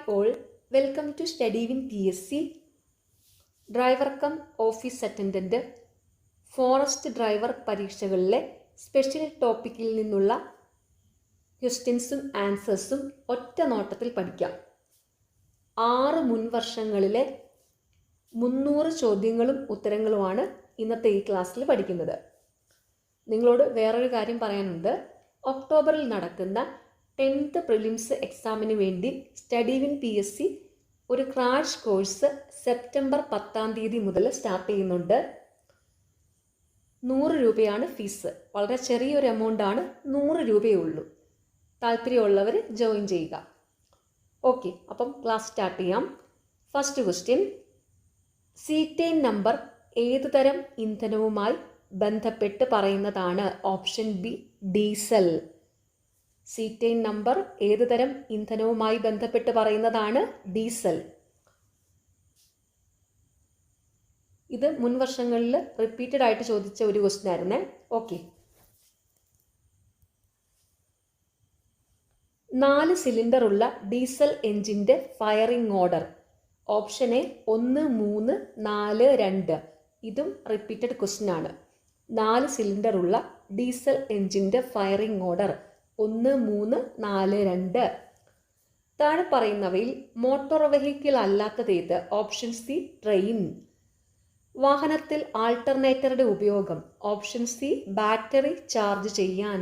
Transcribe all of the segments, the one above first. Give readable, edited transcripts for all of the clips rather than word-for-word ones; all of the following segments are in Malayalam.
all, welcome to Study with PSC. Driver cum office attendant forest driver പരീക്ഷകളിലെ സ്പെഷ്യൽ ടോപ്പിക്കിൽ നിന്നുള്ള ക്വസ്റ്റ്യൻസും ആൻസേഴ്സും ഒറ്റ നോട്ടത്തിൽ പഠിക്കാം. 6 മുൻവർഷങ്ങളിലെ 300 ചോദ്യങ്ങളും ഉത്തരങ്ങളുമാണ് ഇന്നത്തെ ഈ ക്ലാസ്സിൽ പഠിക്കുന്നത്. നിങ്ങളോട് വേറൊരു കാര്യം പറയാനുണ്ട്. ഒക്ടോബറിൽ നടക്കുന്ന 10th പ്രിലിംസ് എക്സാമിന് വേണ്ടി സ്റ്റഡി വിൻ PSC ഒരു ക്രാഷ് കോഴ്സ് സെപ്റ്റംബർ 10 മുതൽ സ്റ്റാർട്ട് ചെയ്യുന്നുണ്ട്. 100 രൂപയാണ് ഫീസ്. വളരെ ചെറിയൊരു എമൗണ്ട് ആണ്, 100 രൂപയേ ഉള്ളൂ. താല്പര്യമുള്ളവർ ജോയിൻ ചെയ്യുക. ഓക്കെ, അപ്പം ക്ലാസ് സ്റ്റാർട്ട് ചെയ്യാം. ഫസ്റ്റ് ക്വസ്റ്റ്യൻ, സീറ്റേൻ നമ്പർ ഏത് തരം ഇന്ധനവുമായി ബന്ധപ്പെട്ട് പറയുന്നതാണ്? Option B diesel. Cetane number ഏത് തരം ഇന്ധനവുമായി ബന്ധപ്പെട്ട് പറയുന്നതാണ്? ഡീസൽ. ഇത് മുൻ വർഷങ്ങളിൽ റിപ്പീറ്റഡ് ആയിട്ട് ചോദിച്ച ഒരു ക്വസ്റ്റ്യൻ ആയിരുന്നേ. ഓക്കെ, 4 സിലിണ്ടർ ഉള്ള ഡീസൽ എഞ്ചിന്റെ ഫയറിംഗ് ഓർഡർ. Option A 1, 3, 4, 2. ഇതും റിപ്പീറ്റഡ് ക്വസ്റ്റ്യൻ ആണ്. 4 സിലിണ്ടർ ഉള്ള ഡീസൽ എഞ്ചിന്റെ ഫയറിംഗ് ഓർഡർ 1, 3, 4, 2. താഴെ പറയുന്നവയിൽ മോട്ടോർ വെഹിക്കിൾ അല്ലാത്തതേത്? Option C train. വാഹനത്തിൽ ആൾട്ടർനേറ്ററുടെ ഉപയോഗം. ഓപ്ഷൻ സി ബാറ്ററി ചാർജ് ചെയ്യാൻ.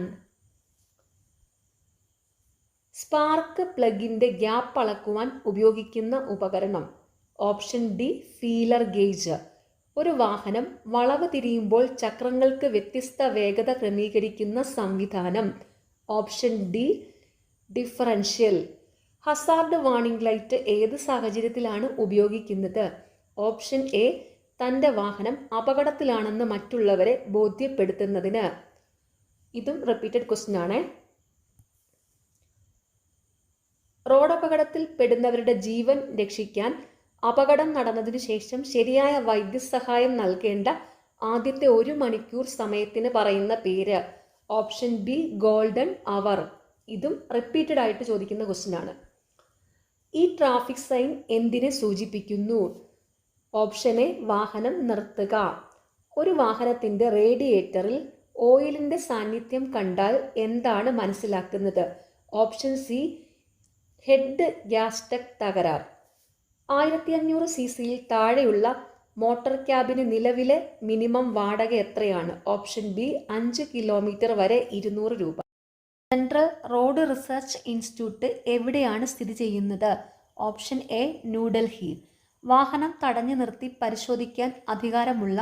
സ്പാർക്ക് പ്ലഗിന്റെ ഗ്യാപ്പ് അളക്കുവാൻ ഉപയോഗിക്കുന്ന ഉപകരണം. Option D feeler gauge. ഒരു വാഹനം വളവ് തിരിയുമ്പോൾ ചക്രങ്ങൾക്ക് വ്യത്യസ്ത വേഗത ക്രമീകരിക്കുന്ന സംവിധാനം. Option D differential. Hazard warning light ഏത് സാഹചര്യത്തിലാണ് ഉപയോഗിക്കുന്നത്? ഓപ്ഷൻ എ തൻ്റെ വാഹനം അപകടത്തിലാണെന്ന് മറ്റുള്ളവരെ ബോധ്യപ്പെടുത്തുന്നതിന്. ഇതും റിപ്പീറ്റഡ് ക്വസ്റ്റ്യൻ ആണ്. റോഡ് അപകടത്തിൽ പെടുന്നവരുടെ ജീവൻ രക്ഷിക്കാൻ അപകടം നടന്നതിനു ശേഷം ശരിയായ വൈദ്യസഹായം നൽകേണ്ട ആദ്യത്തെ 1 മണിക്കൂർ സമയത്തിന് പറയുന്ന പേര്. Option B golden hour. ഇതും റിപ്പീറ്റഡ് ആയിട്ട് ചോദിക്കുന്ന ക്വസ്റ്റ്യൻ ആണ്. ഈ ട്രാഫിക് സൈൻ എന്തിനെ സൂചിപ്പിക്കുന്നു? ഓപ്ഷൻ എ വാഹനം നിർത്തുക. ഒരു വാഹനത്തിന്റെ റേഡിയേറ്ററിൽ ഓയിലിന്റെ സാന്നിധ്യം കണ്ടാൽ എന്താണ് മനസ്സിലാക്കുന്നത്? ഓപ്ഷൻ സി ഹെഡ് ഗ്യാസ്കറ്റ് തകരാർ. 1500 cc താഴെയുള്ള മോട്ടോർ ക്യാബിന് നിലവിലെ മിനിമം വാടക എത്രയാണ്? ഓപ്ഷൻ ബി 5 കിലോമീറ്റർ വരെ 200 രൂപ. സെൻട്രൽ റോഡ് റിസർച്ച് ഇൻസ്റ്റിറ്റ്യൂട്ട് എവിടെയാണ് സ്ഥിതി ചെയ്യുന്നത്? Option A New Delhi. വാഹനം തടഞ്ഞു നിർത്തി പരിശോധിക്കാൻ അധികാരമുള്ള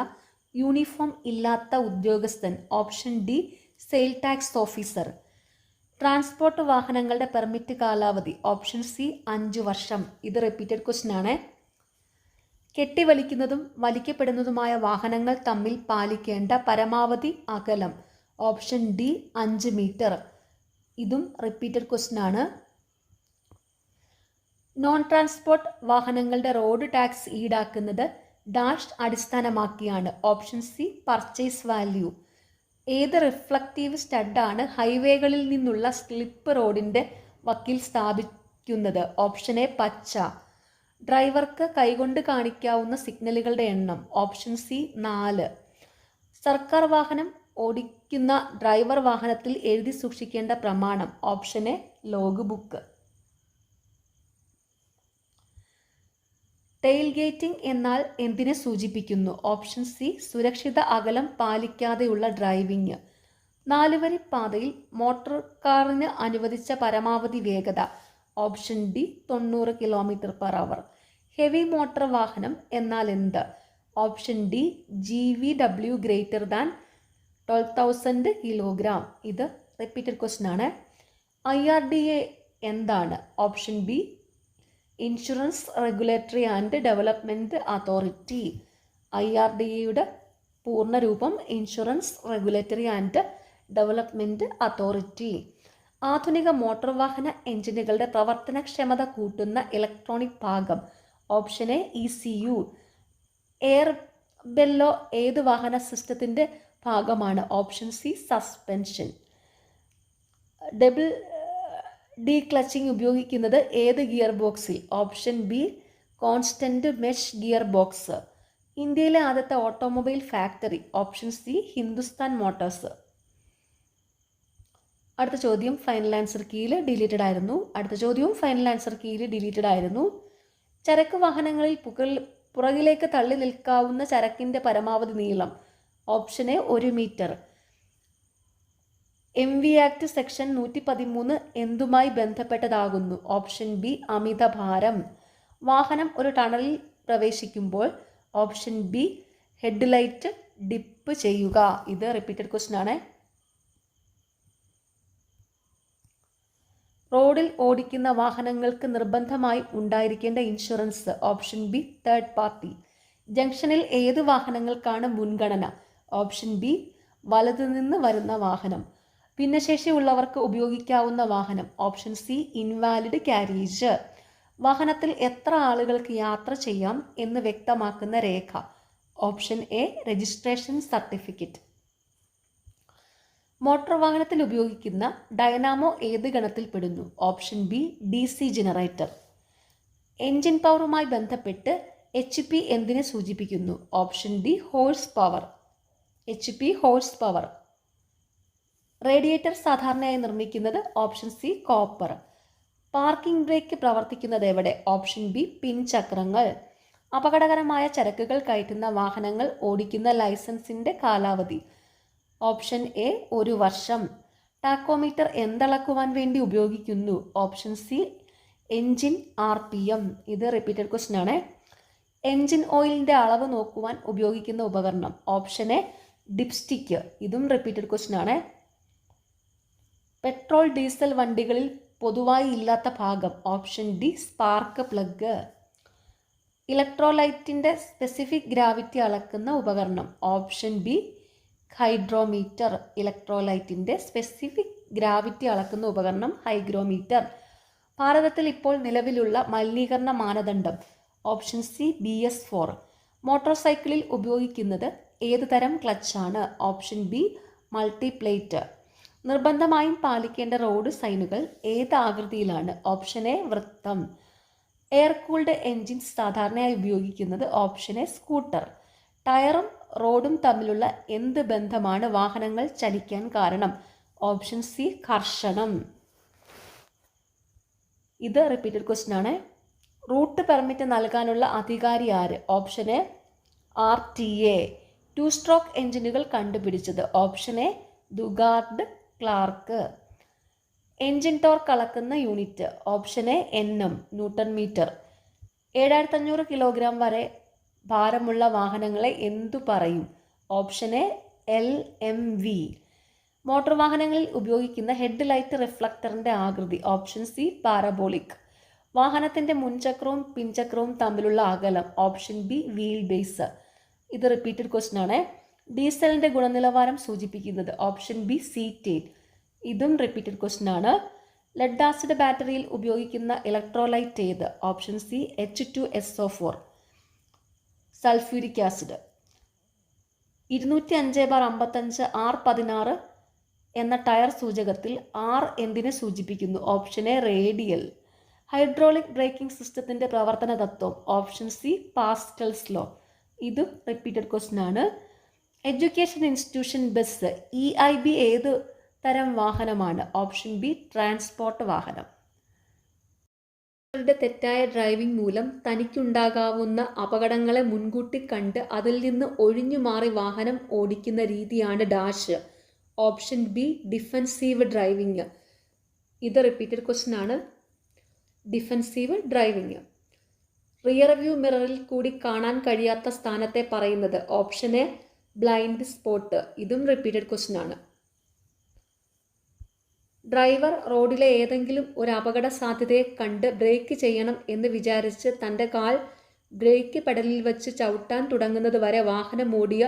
യൂണിഫോം ഇല്ലാത്ത ഉദ്യോഗസ്ഥൻ. Option D sale tax officer. Transport വാഹനങ്ങളുടെ പെർമിറ്റ് കാലാവധി. ഓപ്ഷൻ സി 5 വർഷം. ഇത് റിപ്പീറ്റഡ് ക്വസ്റ്റ്യൻ ആണ്. കെട്ടിവലിക്കുന്നതും വലിക്കപ്പെടുന്നതുമായ വാഹനങ്ങൾ തമ്മിൽ പാലിക്കേണ്ട പരമാവധി അകലം. Option D 5 metre. ഇതും റിപ്പീറ്റഡ് ക്വസ്റ്റ്യൻ ആണ്. നോൺ ട്രാൻസ്പോർട്ട് വാഹനങ്ങളുടെ റോഡ് ടാക്സ് ഈടാക്കുന്നത് ഡാഷ് അടിസ്ഥാനമാക്കിയാണ്. Option C purchase value. ഏത് റിഫ്ലക്റ്റീവ് സ്റ്റഡാണ് ഹൈവേകളിൽ നിന്നുള്ള സ്ലിപ്പ് റോഡിന്റെ വക്കിൽ സ്ഥാപിക്കുന്നത്? ഓപ്ഷൻ എ പച്ച. ഡ്രൈവർക്ക് കൈകൊണ്ട് കാണിക്കാവുന്ന സിഗ്നലുകളുടെ എണ്ണം. Option C 4. സർക്കാർ വാഹനം ഓടിക്കുന്ന ഡ്രൈവർ വാഹനത്തിൽ എഴുതി സൂക്ഷിക്കേണ്ട പ്രമാണം. Option A log book. Tailgating എന്നാൽ എന്തിനെ സൂചിപ്പിക്കുന്നു? ഓപ്ഷൻ സി സുരക്ഷിത അകലം പാലിക്കാതെയുള്ള ഡ്രൈവിംഗ്. 4 വരി പാതയിൽ മോട്ടോർ കാറിന് അനുവദിച്ച പരമാവധി വേഗത. Option D 90 km/h. Heavy motor വാഹനം എന്നാൽ എന്ത്? Option D GVW greater than 12,000 kg. ഇത് റിപ്പീറ്റഡ് ക്വസ്റ്റ്യൻ ആണ്. IRDA എന്താണ്? Option B insurance regulatory and development authority. IRDAയുടെ പൂർണ്ണരൂപം insurance regulatory and development authority. ആധുനിക മോട്ടോർ വാഹന എഞ്ചിനുകളുടെ പ്രവർത്തനക്ഷമത കൂട്ടുന്ന ഇലക്ട്രോണിക് ഭാഗം. Option A ECU. Air bellow ഏത് വാഹന സിസ്റ്റത്തിൻ്റെ ഭാഗമാണ്? Option C suspension. Declutching ഉപയോഗിക്കുന്നത് ഏത് ഗിയർ ബോക്സിൽ? Option B constant mesh gear box. ഇന്ത്യയിലെ ആദ്യത്തെ automobile factory? Option C Hindustan Motors. അടുത്ത ചോദ്യം ഫൈനൽ ആൻസർ കീയിൽ ഡിലീറ്റഡ് ആയിരുന്നു. ചരക്ക് വാഹനങ്ങളിൽ പുറകിലേക്ക് തള്ളി നിൽക്കാവുന്ന ചരക്കിൻ്റെ പരമാവധി നീളം? Option A 1 metre. MV act section 113 എന്തുമായി ബന്ധപ്പെട്ടതാകുന്നു? ഓപ്ഷൻ ബി അമിതഭാരം. വാഹനം ഒരു ടണലിൽ പ്രവേശിക്കുമ്പോൾ? ഓപ്ഷൻ ബി ഹെഡ്ലൈറ്റ് ഡിപ്പ് ചെയ്യുക. ഇത് റിപ്പീറ്റഡ് ക്വസ്റ്റ്യൻ ആണ്. റോഡിൽ ഓടിക്കുന്ന വാഹനങ്ങൾക്ക് നിർബന്ധമായി ഉണ്ടായിരിക്കേണ്ട insurance? Option B third party. ജംഗ്ഷനിൽ ഏത് വാഹനങ്ങൾക്കാണ് മുൻഗണന? ഓപ്ഷൻ ബി വലതുനിന്ന് വരുന്ന വാഹനം. ഭിന്നശേഷിയുള്ളവർക്ക് ഉപയോഗിക്കാവുന്ന വാഹനം? Option C invalid carriage. വാഹനത്തിൽ എത്ര ആളുകൾക്ക് യാത്ര ചെയ്യാം എന്ന് വ്യക്തമാക്കുന്ന രേഖ? Option A registration certificate. Motor വാഹനത്തിൽ ഉപയോഗിക്കുന്ന ഡൈനാമോ ഏത് ഗണത്തിൽ പെടുന്നു? Option B DC generator. Engine പവറുമായി ബന്ധപ്പെട്ട് HP എന്തിനെ സൂചിപ്പിക്കുന്നു? Option D horse power. HP horse power. Radiator സാധാരണയായി നിർമ്മിക്കുന്നത്? Option C copper. Parking brake പ്രവർത്തിക്കുന്നത് എവിടെ? ഓപ്ഷൻ ബി പിൻചക്രങ്ങൾ. അപകടകരമായ ചരക്കുകൾ കയറ്റുന്ന വാഹനങ്ങൾ ഓടിക്കുന്ന ലൈസൻസിൻ്റെ കാലാവധി? ഓപ്ഷൻ എ 1 വർഷം. ടാക്കോമീറ്റർ എന്തളക്കുവാൻ വേണ്ടി ഉപയോഗിക്കുന്നു? Option C engine RPM. ഇത് റിപ്പീറ്റഡ് ക്വസ്റ്റ്യൻ ആണ്. എൻജിൻ ഓയിലിൻ്റെ അളവ് നോക്കുവാൻ ഉപയോഗിക്കുന്ന ഉപകരണം? Option A dipstick. ഇതും റിപ്പീറ്റഡ് ക്വസ്റ്റ്യൻ ആണ്. പെട്രോൾ ഡീസൽ വണ്ടികളിൽ പൊതുവായി ഇല്ലാത്ത ഭാഗം? Option D spark plug. ഇലക്ട്രോലൈറ്റിൻ്റെ സ്പെസിഫിക് ഗ്രാവിറ്റി അളക്കുന്ന ഉപകരണം? Option B hygrometer. ഇലക്ട്രോലൈറ്റിൻ്റെ സ്പെസിഫിക് ഗ്രാവിറ്റി അളക്കുന്ന ഉപകരണം ഹൈഗ്രോമീറ്റർ. ഭാരതത്തിൽ ഇപ്പോൾ നിലവിലുള്ള മലിനീകരണ മാനദണ്ഡം? Option C BS4. മോട്ടോർ സൈക്കിളിൽ ഉപയോഗിക്കുന്നത് ഏത് തരം ക്ലച്ചാണ്? Option B multiplate. നിർബന്ധമായും പാലിക്കേണ്ട റോഡ് സൈനുകൾ ഏത് ആകൃതിയിലാണ്? ഓപ്ഷൻ എ വൃത്തം. എയർ കൂൾഡ് എൻജിൻസ് സാധാരണയായി ഉപയോഗിക്കുന്നത്? Option A scooter. ടയറും റോഡും തമ്മിലുള്ള എന്ത് ബന്ധമാണ് വാഹനങ്ങൾ ചലിക്കാൻ കാരണം? ഓപ്ഷൻ സി ഘർഷണം. ഇത് റിപ്പീറ്റഡ് ക്വസ്റ്റ്യൻ ആണ്. റൂട്ട് പെർമിറ്റ് നൽകാനുള്ള അധികാരി ആര്? Option A RTA. 2 സ്ട്രോക്ക് എഞ്ചിനുകൾ കണ്ടുപിടിച്ചത്? Option A Dugald Clerk. Engine torque അളക്കുന്ന unit? Option A NM newton metre. 7500 kilogram വരെ ഭാരമുള്ള വാഹനങ്ങളെ എന്തു പറയും? Option A LMV. മോട്ടോർ വാഹനങ്ങളിൽ ഉപയോഗിക്കുന്ന ഹെഡ് ലൈറ്റ് റിഫ്ലക്ടറിൻ്റെ ആകൃതി? Option C parabolic. വാഹനത്തിൻ്റെ മുൻചക്രവും പിൻചക്രവും തമ്മിലുള്ള അകലം? Option B wheel base. ഇത് റിപ്പീറ്റഡ് ക്വസ്റ്റ്യൻ ആണ്. ഡീസലിൻ്റെ ഗുണനിലവാരം സൂചിപ്പിക്കുന്നത്? Option B C8. ഇതും റിപ്പീറ്റഡ് ക്വസ്റ്റ്യൻ ആണ്. ലെഡ് ആസിഡ് ബാറ്ററിയിൽ ഉപയോഗിക്കുന്ന ഇലക്ട്രോലൈറ്റ് ഏത്? Option C H2SO4. Sulphuric acid. 205/55 R16 എന്ന ടയർ സൂചകത്തിൽ R എന്തിനെ സൂചിപ്പിക്കുന്നു? Option A radial. Hydraulic braking സിസ്റ്റത്തിൻ്റെ പ്രവർത്തന തത്വം? Option C Pascal's law. ഇതും റിപ്പീറ്റഡ് ക്വസ്റ്റ്യൻ ആണ്. എഡ്യൂക്കേഷൻ ഇൻസ്റ്റിറ്റ്യൂഷൻ ബസ് EIB ഏത് തരം വാഹനമാണ്? ഓപ്ഷൻ ബി ട്രാൻസ്പോർട്ട് വാഹനം. തെറ്റായ ഡ്രൈവിംഗ് മൂലം തനിക്കുണ്ടാകാവുന്ന അപകടങ്ങളെ മുൻകൂട്ടി കണ്ട് അതിൽ നിന്ന് ഒഴിഞ്ഞു മാറി വാഹനം ഓടിക്കുന്ന രീതിയാണ് dash. Option B defensive driving. ഇത് റിപ്പീറ്റഡ് ക്വസ്റ്റ്യൻ ആണ്. Defensive driving. റിയർ വ്യൂ മിററിൽ കൂടി കാണാൻ കഴിയാത്ത സ്ഥാനത്തെ പറയുന്നത്? Option A blind spot. ഇതും റിപ്പീറ്റഡ് ക്വസ്റ്റ്യൻ ആണ്. ഡ്രൈവർ റോഡിലെ ഏതെങ്കിലും ഒരു അപകട സാധ്യതയെ കണ്ട് ബ്രേക്ക് ചെയ്യണം എന്ന് വിചാരിച്ച് തൻ്റെ കാൽ ബ്രേക്ക് പെഡലിൽ വെച്ച് ചവിട്ടാൻ തുടങ്ങുന്നത് വരെ വാഹനം ഓടിയ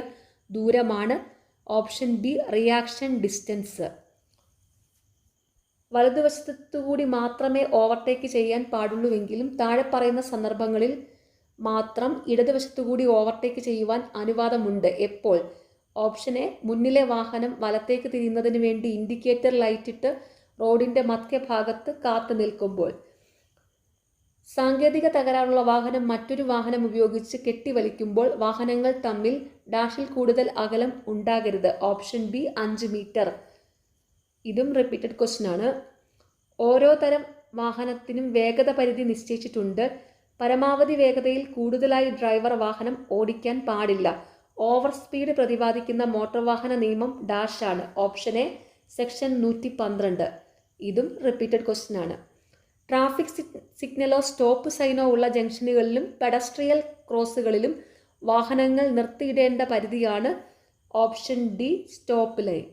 ദൂരമാണ്? Option B reaction distance. വലതുവശത്തുകൂടി മാത്രമേ ഓവർടേക്ക് ചെയ്യാൻ പാടുള്ളൂവെങ്കിലും താഴെ പറയുന്ന സന്ദർഭങ്ങളിൽ മാത്രം ഇടതുവശത്തുകൂടി ഓവർടേക്ക് ചെയ്യുവാൻ അനുവാദമുണ്ട്. എപ്പോൾ? ഓപ്ഷൻ എ മുന്നിലെ വാഹനം വലത്തേക്ക് തിരിയുന്നതിന് വേണ്ടി ഇൻഡിക്കേറ്റർ ലൈറ്റിട്ട് റോഡിൻ്റെ മധ്യഭാഗത്ത് കാത്തു നിൽക്കുമ്പോൾ. സാങ്കേതിക തകരാറുള്ള വാഹനം മറ്റൊരു വാഹനം ഉപയോഗിച്ച് കെട്ടിവലിക്കുമ്പോൾ വാഹനങ്ങൾ തമ്മിൽ ഡാഷിൽ കൂടുതൽ അകലം ഉണ്ടാകരുത്. Option B 5 metre. ഇതും റിപ്പീറ്റഡ് ക്വസ്റ്റ്യൻ ആണ്. ഓരോ തരം വാഹനത്തിനും വേഗത പരിധി നിശ്ചയിച്ചിട്ടുണ്ട്. പരമാവധി വേഗതയിൽ കൂടുതലായി ഡ്രൈവർ വാഹനം ഓടിക്കാൻ പാടില്ല. ഓവർ സ്പീഡ് പ്രതിപാദിക്കുന്ന മോട്ടോർ വാഹന നിയമം ഡാഷ് ആണ്. Option A section 112. ഇതും റിപ്പീറ്റഡ് ക്വസ്റ്റ്യൻ ആണ്. ട്രാഫിക് സിഗ്നലോ സ്റ്റോപ്പ് സൈനോ ഉള്ള ജംഗ്ഷനുകളിലും പെഡസ്ട്രിയൽ ക്രോസുകളിലും വാഹനങ്ങൾ നിർത്തിയിടേണ്ട പരിധിയാണ് option D stop line.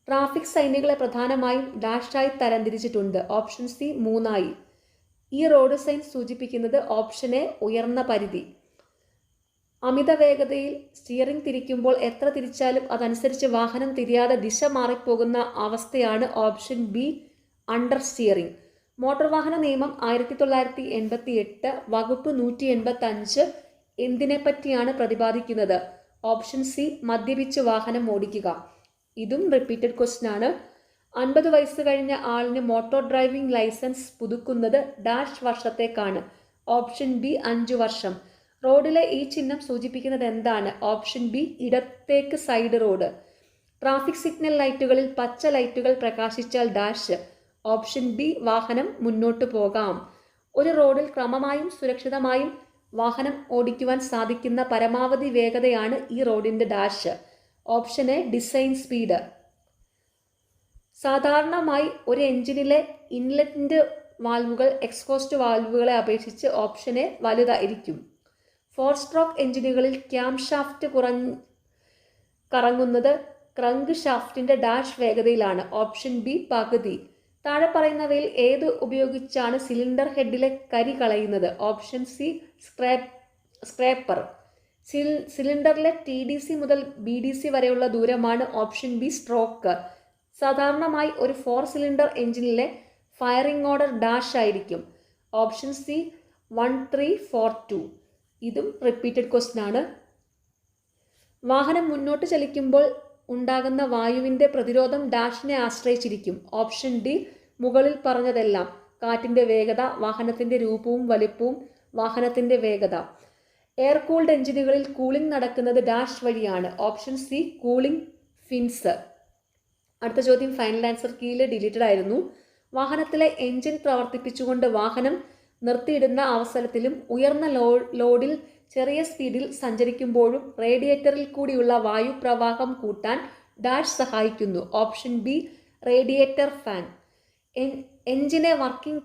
Traffic സൈനുകളെ പ്രധാനമായും ഡാഷായി തരംതിരിച്ചിട്ടുണ്ട്. ഓപ്ഷൻ സി 3 ഈ റോഡ് സൈൻ സൂചിപ്പിക്കുന്നത് ഓപ്ഷൻ എ ഉയർന്ന പരിധി. അമിത വേഗതയിൽ സ്റ്റിയറിംഗ് തിരിക്കുമ്പോൾ എത്ര തിരിച്ചാലും അതനുസരിച്ച് വാഹനം തിരിയാതെ ദിശ മാറിപ്പോകുന്ന അവസ്ഥയാണ് option B under steering. Motor വാഹന നിയമം 1988 വകുപ്പ് 185 എന്തിനെപ്പറ്റിയാണ് പ്രതിപാദിക്കുന്നത്? ഓപ്ഷൻ സി മദ്യപിച്ച് വാഹനം ഓടിക്കുക. ഇതും റിപ്പീറ്റഡ് ക്വസ്റ്റ്യൻ ആണ്. 50 വയസ്സ് കഴിഞ്ഞ ആളിന് മോട്ടോർ ഡ്രൈവിംഗ് ലൈസൻസ് പുതുക്കുന്നത് ഡാഷ് വർഷത്തേക്കാണ്. ഓപ്ഷൻ ബി 5 വർഷം. റോഡിലെ ഈ ചിഹ്നം സൂചിപ്പിക്കുന്നത് എന്താണ്? ഓപ്ഷൻ ബി ഇടത്തേക്ക് സൈഡ് റോഡ്. ട്രാഫിക് സിഗ്നൽ ലൈറ്റുകളിൽ പച്ച ലൈറ്റുകൾ പ്രകാശിച്ചാൽ ഡാഷ്. ഓപ്ഷൻ ബി വാഹനം മുന്നോട്ട് പോകാം. ഒരു റോഡിൽ ക്രമമായും സുരക്ഷിതമായും വാഹനം ഓടിക്കുവാൻ സാധിക്കുന്ന പരമാവധി വേഗതയാണ് ഈ റോഡിൻ്റെ dash. Option A design speed. സാധാരണമായി ഒരു എഞ്ചിനിലെ ഇൻലെറ്റ് വാൽവുകൾ എക്സ്ഹോസ്റ്റ് വാൽവുകളെ അപേക്ഷിച്ച് ഓപ്ഷൻ എ വലുതായിരിക്കും. 4 സ്ട്രോക്ക് എഞ്ചിനുകളിൽ ക്യാം ഷാഫ്റ്റ് കറങ്ങുന്നത് ക്രങ്ക് ഷാഫ്റ്റിൻ്റെ ഡാഷ് വേഗതയിലാണ്. ഓപ്ഷൻ ബി പകുതി. താഴെ പറയുന്നവയിൽ ഏത് ഉപയോഗിച്ചാണ് സിലിണ്ടർ ഹെഡിലെ കരി കളയുന്നത്? Option C scraper. സിലിണ്ടറിലെ TDC മുതൽ BDC വരെയുള്ള ദൂരമാണ് ഓപ്ഷൻ ബി സ്ട്രോക്ക്. സാധാരണമായി ഒരു 4 സിലിണ്ടർ എഞ്ചിനിലെ ഫയറിംഗ് ഓർഡർ ഡാഷ് ആയിരിക്കും. Option C 1342. ഇതും റിപ്പീറ്റഡ് ക്വസ്റ്റ്യൻ ആണ്. വാഹനം മുന്നോട്ട് ചലിക്കുമ്പോൾ ഉണ്ടാകുന്ന വായുവിൻ്റെ പ്രതിരോധം ഡാഷിനെ ആശ്രയിച്ചിരിക്കും. ഓപ്ഷൻ ഡി മുകളിൽ പറഞ്ഞതെല്ലാം. കാറ്റിൻ്റെ വേഗത, വാഹനത്തിൻ്റെ രൂപവും വലിപ്പവും, വാഹനത്തിൻ്റെ വേഗത. എയർ കൂൾഡ് എഞ്ചിനുകളിൽ കൂളിംഗ് നടക്കുന്നത് ഡാഷ് വഴിയാണ്. Option C cooling fins. അടുത്ത ചോദ്യം ഫൈനൽ ആൻസർ കീയിൽ ഡിലീറ്റഡ് ആയിരുന്നു. വാഹനത്തിലെ എഞ്ചിൻ പ്രവർത്തിപ്പിച്ചുകൊണ്ട് വാഹനം നിർത്തിയിടുന്ന അവസരത്തിലും ഉയർന്ന ലോഡിൽ ചെറിയ സ്പീഡിൽ സഞ്ചരിക്കുമ്പോഴും റേഡിയേറ്ററിൽ കൂടിയുള്ള വായുപ്രവാഹം കൂട്ടാൻ ഡാഷ് സഹായിക്കുന്നു. Option B radiator fan. എഞ്ചിനെ വർക്കിംഗ്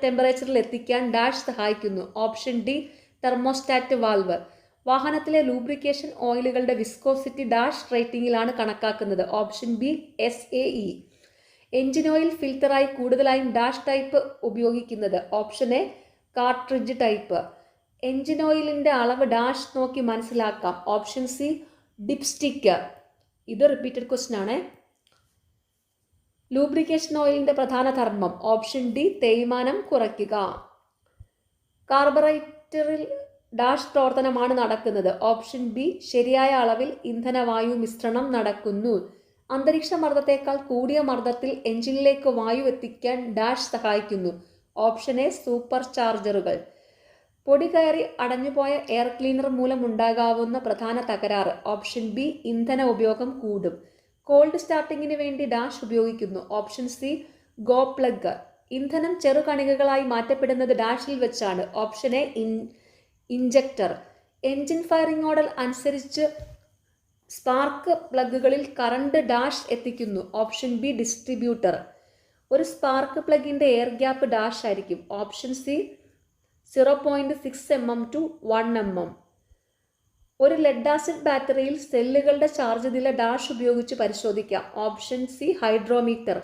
ടെമ്പറേച്ചറിൽ എത്തിക്കാൻ ഡാഷ് സഹായിക്കുന്നു. Option D thermostat valve. വാഹനത്തിലെ ലൂബ്രിക്കേഷൻ ഓയിലുകളുടെ വിസ്കോസിറ്റി ഡാഷ് റേറ്റിംഗിലാണ് കണക്കാക്കുന്നത്. Option B SAE. Engine oil ഫിൽറ്ററായി കൂടുതലായും ഡാഷ് ടൈപ്പ് ഉപയോഗിക്കുന്നത്. Option A cartridge type. Engine ഓയിലിൻ്റെ അളവ് ഡാഷ് നോക്കി മനസ്സിലാക്കാം. Option C dipstick. ഇത് റിപ്പീറ്റഡ് ക്വസ്റ്റ്യൻ ആണ്. ലൂബ്രിക്കേഷൻ ഓയിലിൻ്റെ പ്രധാന ധർമ്മം. ഓപ്ഷൻ ഡി തേയ്മാനം കുറയ്ക്കുക. കാർബറേറ്ററിൽ ഡാഷ് പ്രവർത്തനമാണ് നടക്കുന്നത്. ഓപ്ഷൻ ബി ശരിയായ അളവിൽ ഇന്ധനവായു മിശ്രണം നടക്കുന്നു. അന്തരീക്ഷ മർദ്ദത്തേക്കാൾ കൂടിയ മർദ്ദത്തിൽ എഞ്ചിനിലേക്ക് വായു എത്തിക്കാൻ ഡാഷ് സഹായിക്കുന്നു. Option A superchargers. പൊടി കയറി അടഞ്ഞുപോയ എയർ ക്ലീനർ മൂലമുണ്ടാകാവുന്ന പ്രധാന തകരാറ്. ഓപ്ഷൻ ബി ഇന്ധന ഉപയോഗം കൂടും. കോൾഡ് സ്റ്റാർട്ടിങ്ങിന് വേണ്ടി ഡാഷ് ഉപയോഗിക്കുന്നു. Option C go plug. ഇന്ധനം ചെറുകണികകളായി മാറ്റപ്പെടുന്നത് ഡാഷിൽ വെച്ചാണ്. Option A injector. Engine firing order അനുസരിച്ച് സ്പാർക്ക് പ്ലഗുകളിൽ കറണ്ട് ഡാഷ് എത്തിക്കുന്നു. Option B distributor. ഒരു സ്പാർക്ക് പ്ലഗിൻ്റെ എയർ ഗ്യാപ്പ് ഡാഷ് ആയിരിക്കും. Option C 0.6 mm to 1 mm. ഒരു ലെഡ് ആസിഡ് ബാറ്ററിയിൽ സെല്ലുകളുടെ ചാർജ് നില ഡാഷ് ഉപയോഗിച്ച് പരിശോധിക്കാം. Option C hydrometer.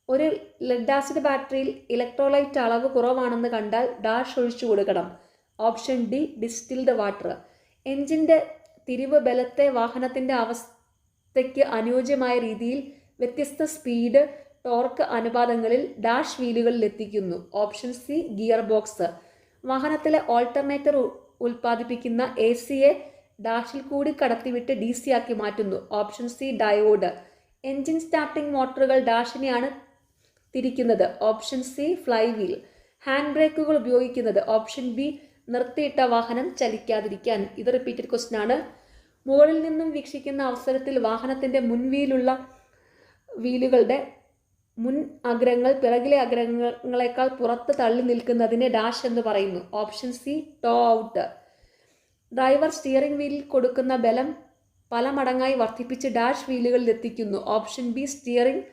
ഒരു ലെഡ് ആസിഡ് ബാറ്ററിയിൽ ഇലക്ട്രോലൈറ്റ് അളവ് കുറവാണെന്ന് കണ്ടാൽ ഡാഷ് ഒഴിച്ചു കൊടുക്കണം. Option D distilled water. എഞ്ചിൻ്റെ തിരിവ് ബലത്തെ വാഹനത്തിൻ്റെ അവസ്ഥയ്ക്ക് അനുയോജ്യമായ രീതിയിൽ വ്യത്യസ്ത സ്പീഡ് ടോർക്ക് അനുപാതങ്ങളിൽ ഡാഷ് വീലുകളിൽ എത്തിക്കുന്നു. Option C gear box. വാഹനത്തിലെ ഓൾട്ടർനേറ്റർ ഉൽപ്പാദിപ്പിക്കുന്ന AC-യെ ഡാഷിൽ കൂടി കടത്തിവിട്ട് DC ആക്കി മാറ്റുന്നു. Option C diode. Engine starting മോട്ടോറുകൾ ഡാഷിനെയാണ് തിരിക്കുന്നത്? Option C flywheel. Hand ബ്രേക്കുകൾ ഉപയോഗിക്കുന്നത്? ഓപ്ഷൻ ബി നിർത്തിയിട്ട വാഹനം ചലിക്കാതിരിക്കാൻ. ഇത് റിപ്പീറ്റഡ് ക്വസ്റ്റ്യൻ ആണ്. മുകളിൽ നിന്നും വീക്ഷിക്കുന്ന അവസരത്തിൽ വാഹനത്തിൻ്റെ മുൻവീലുള്ള വീലുകളുടെ മുൻ അഗ്രങ്ങൾ പിറകിലെ അഗ്രങ്ങളെക്കാൾ പുറത്ത് തള്ളി നിൽക്കുന്നതിനെ ഡാഷ് എന്ന് പറയുന്നു. Option C toe out. Driver steering വീലിൽ കൊടുക്കുന്ന ബലം പല മടങ്ങായി വർദ്ധിപ്പിച്ച് ഡാഷ് വീലുകളിൽ എത്തിക്കുന്നു. Option B steering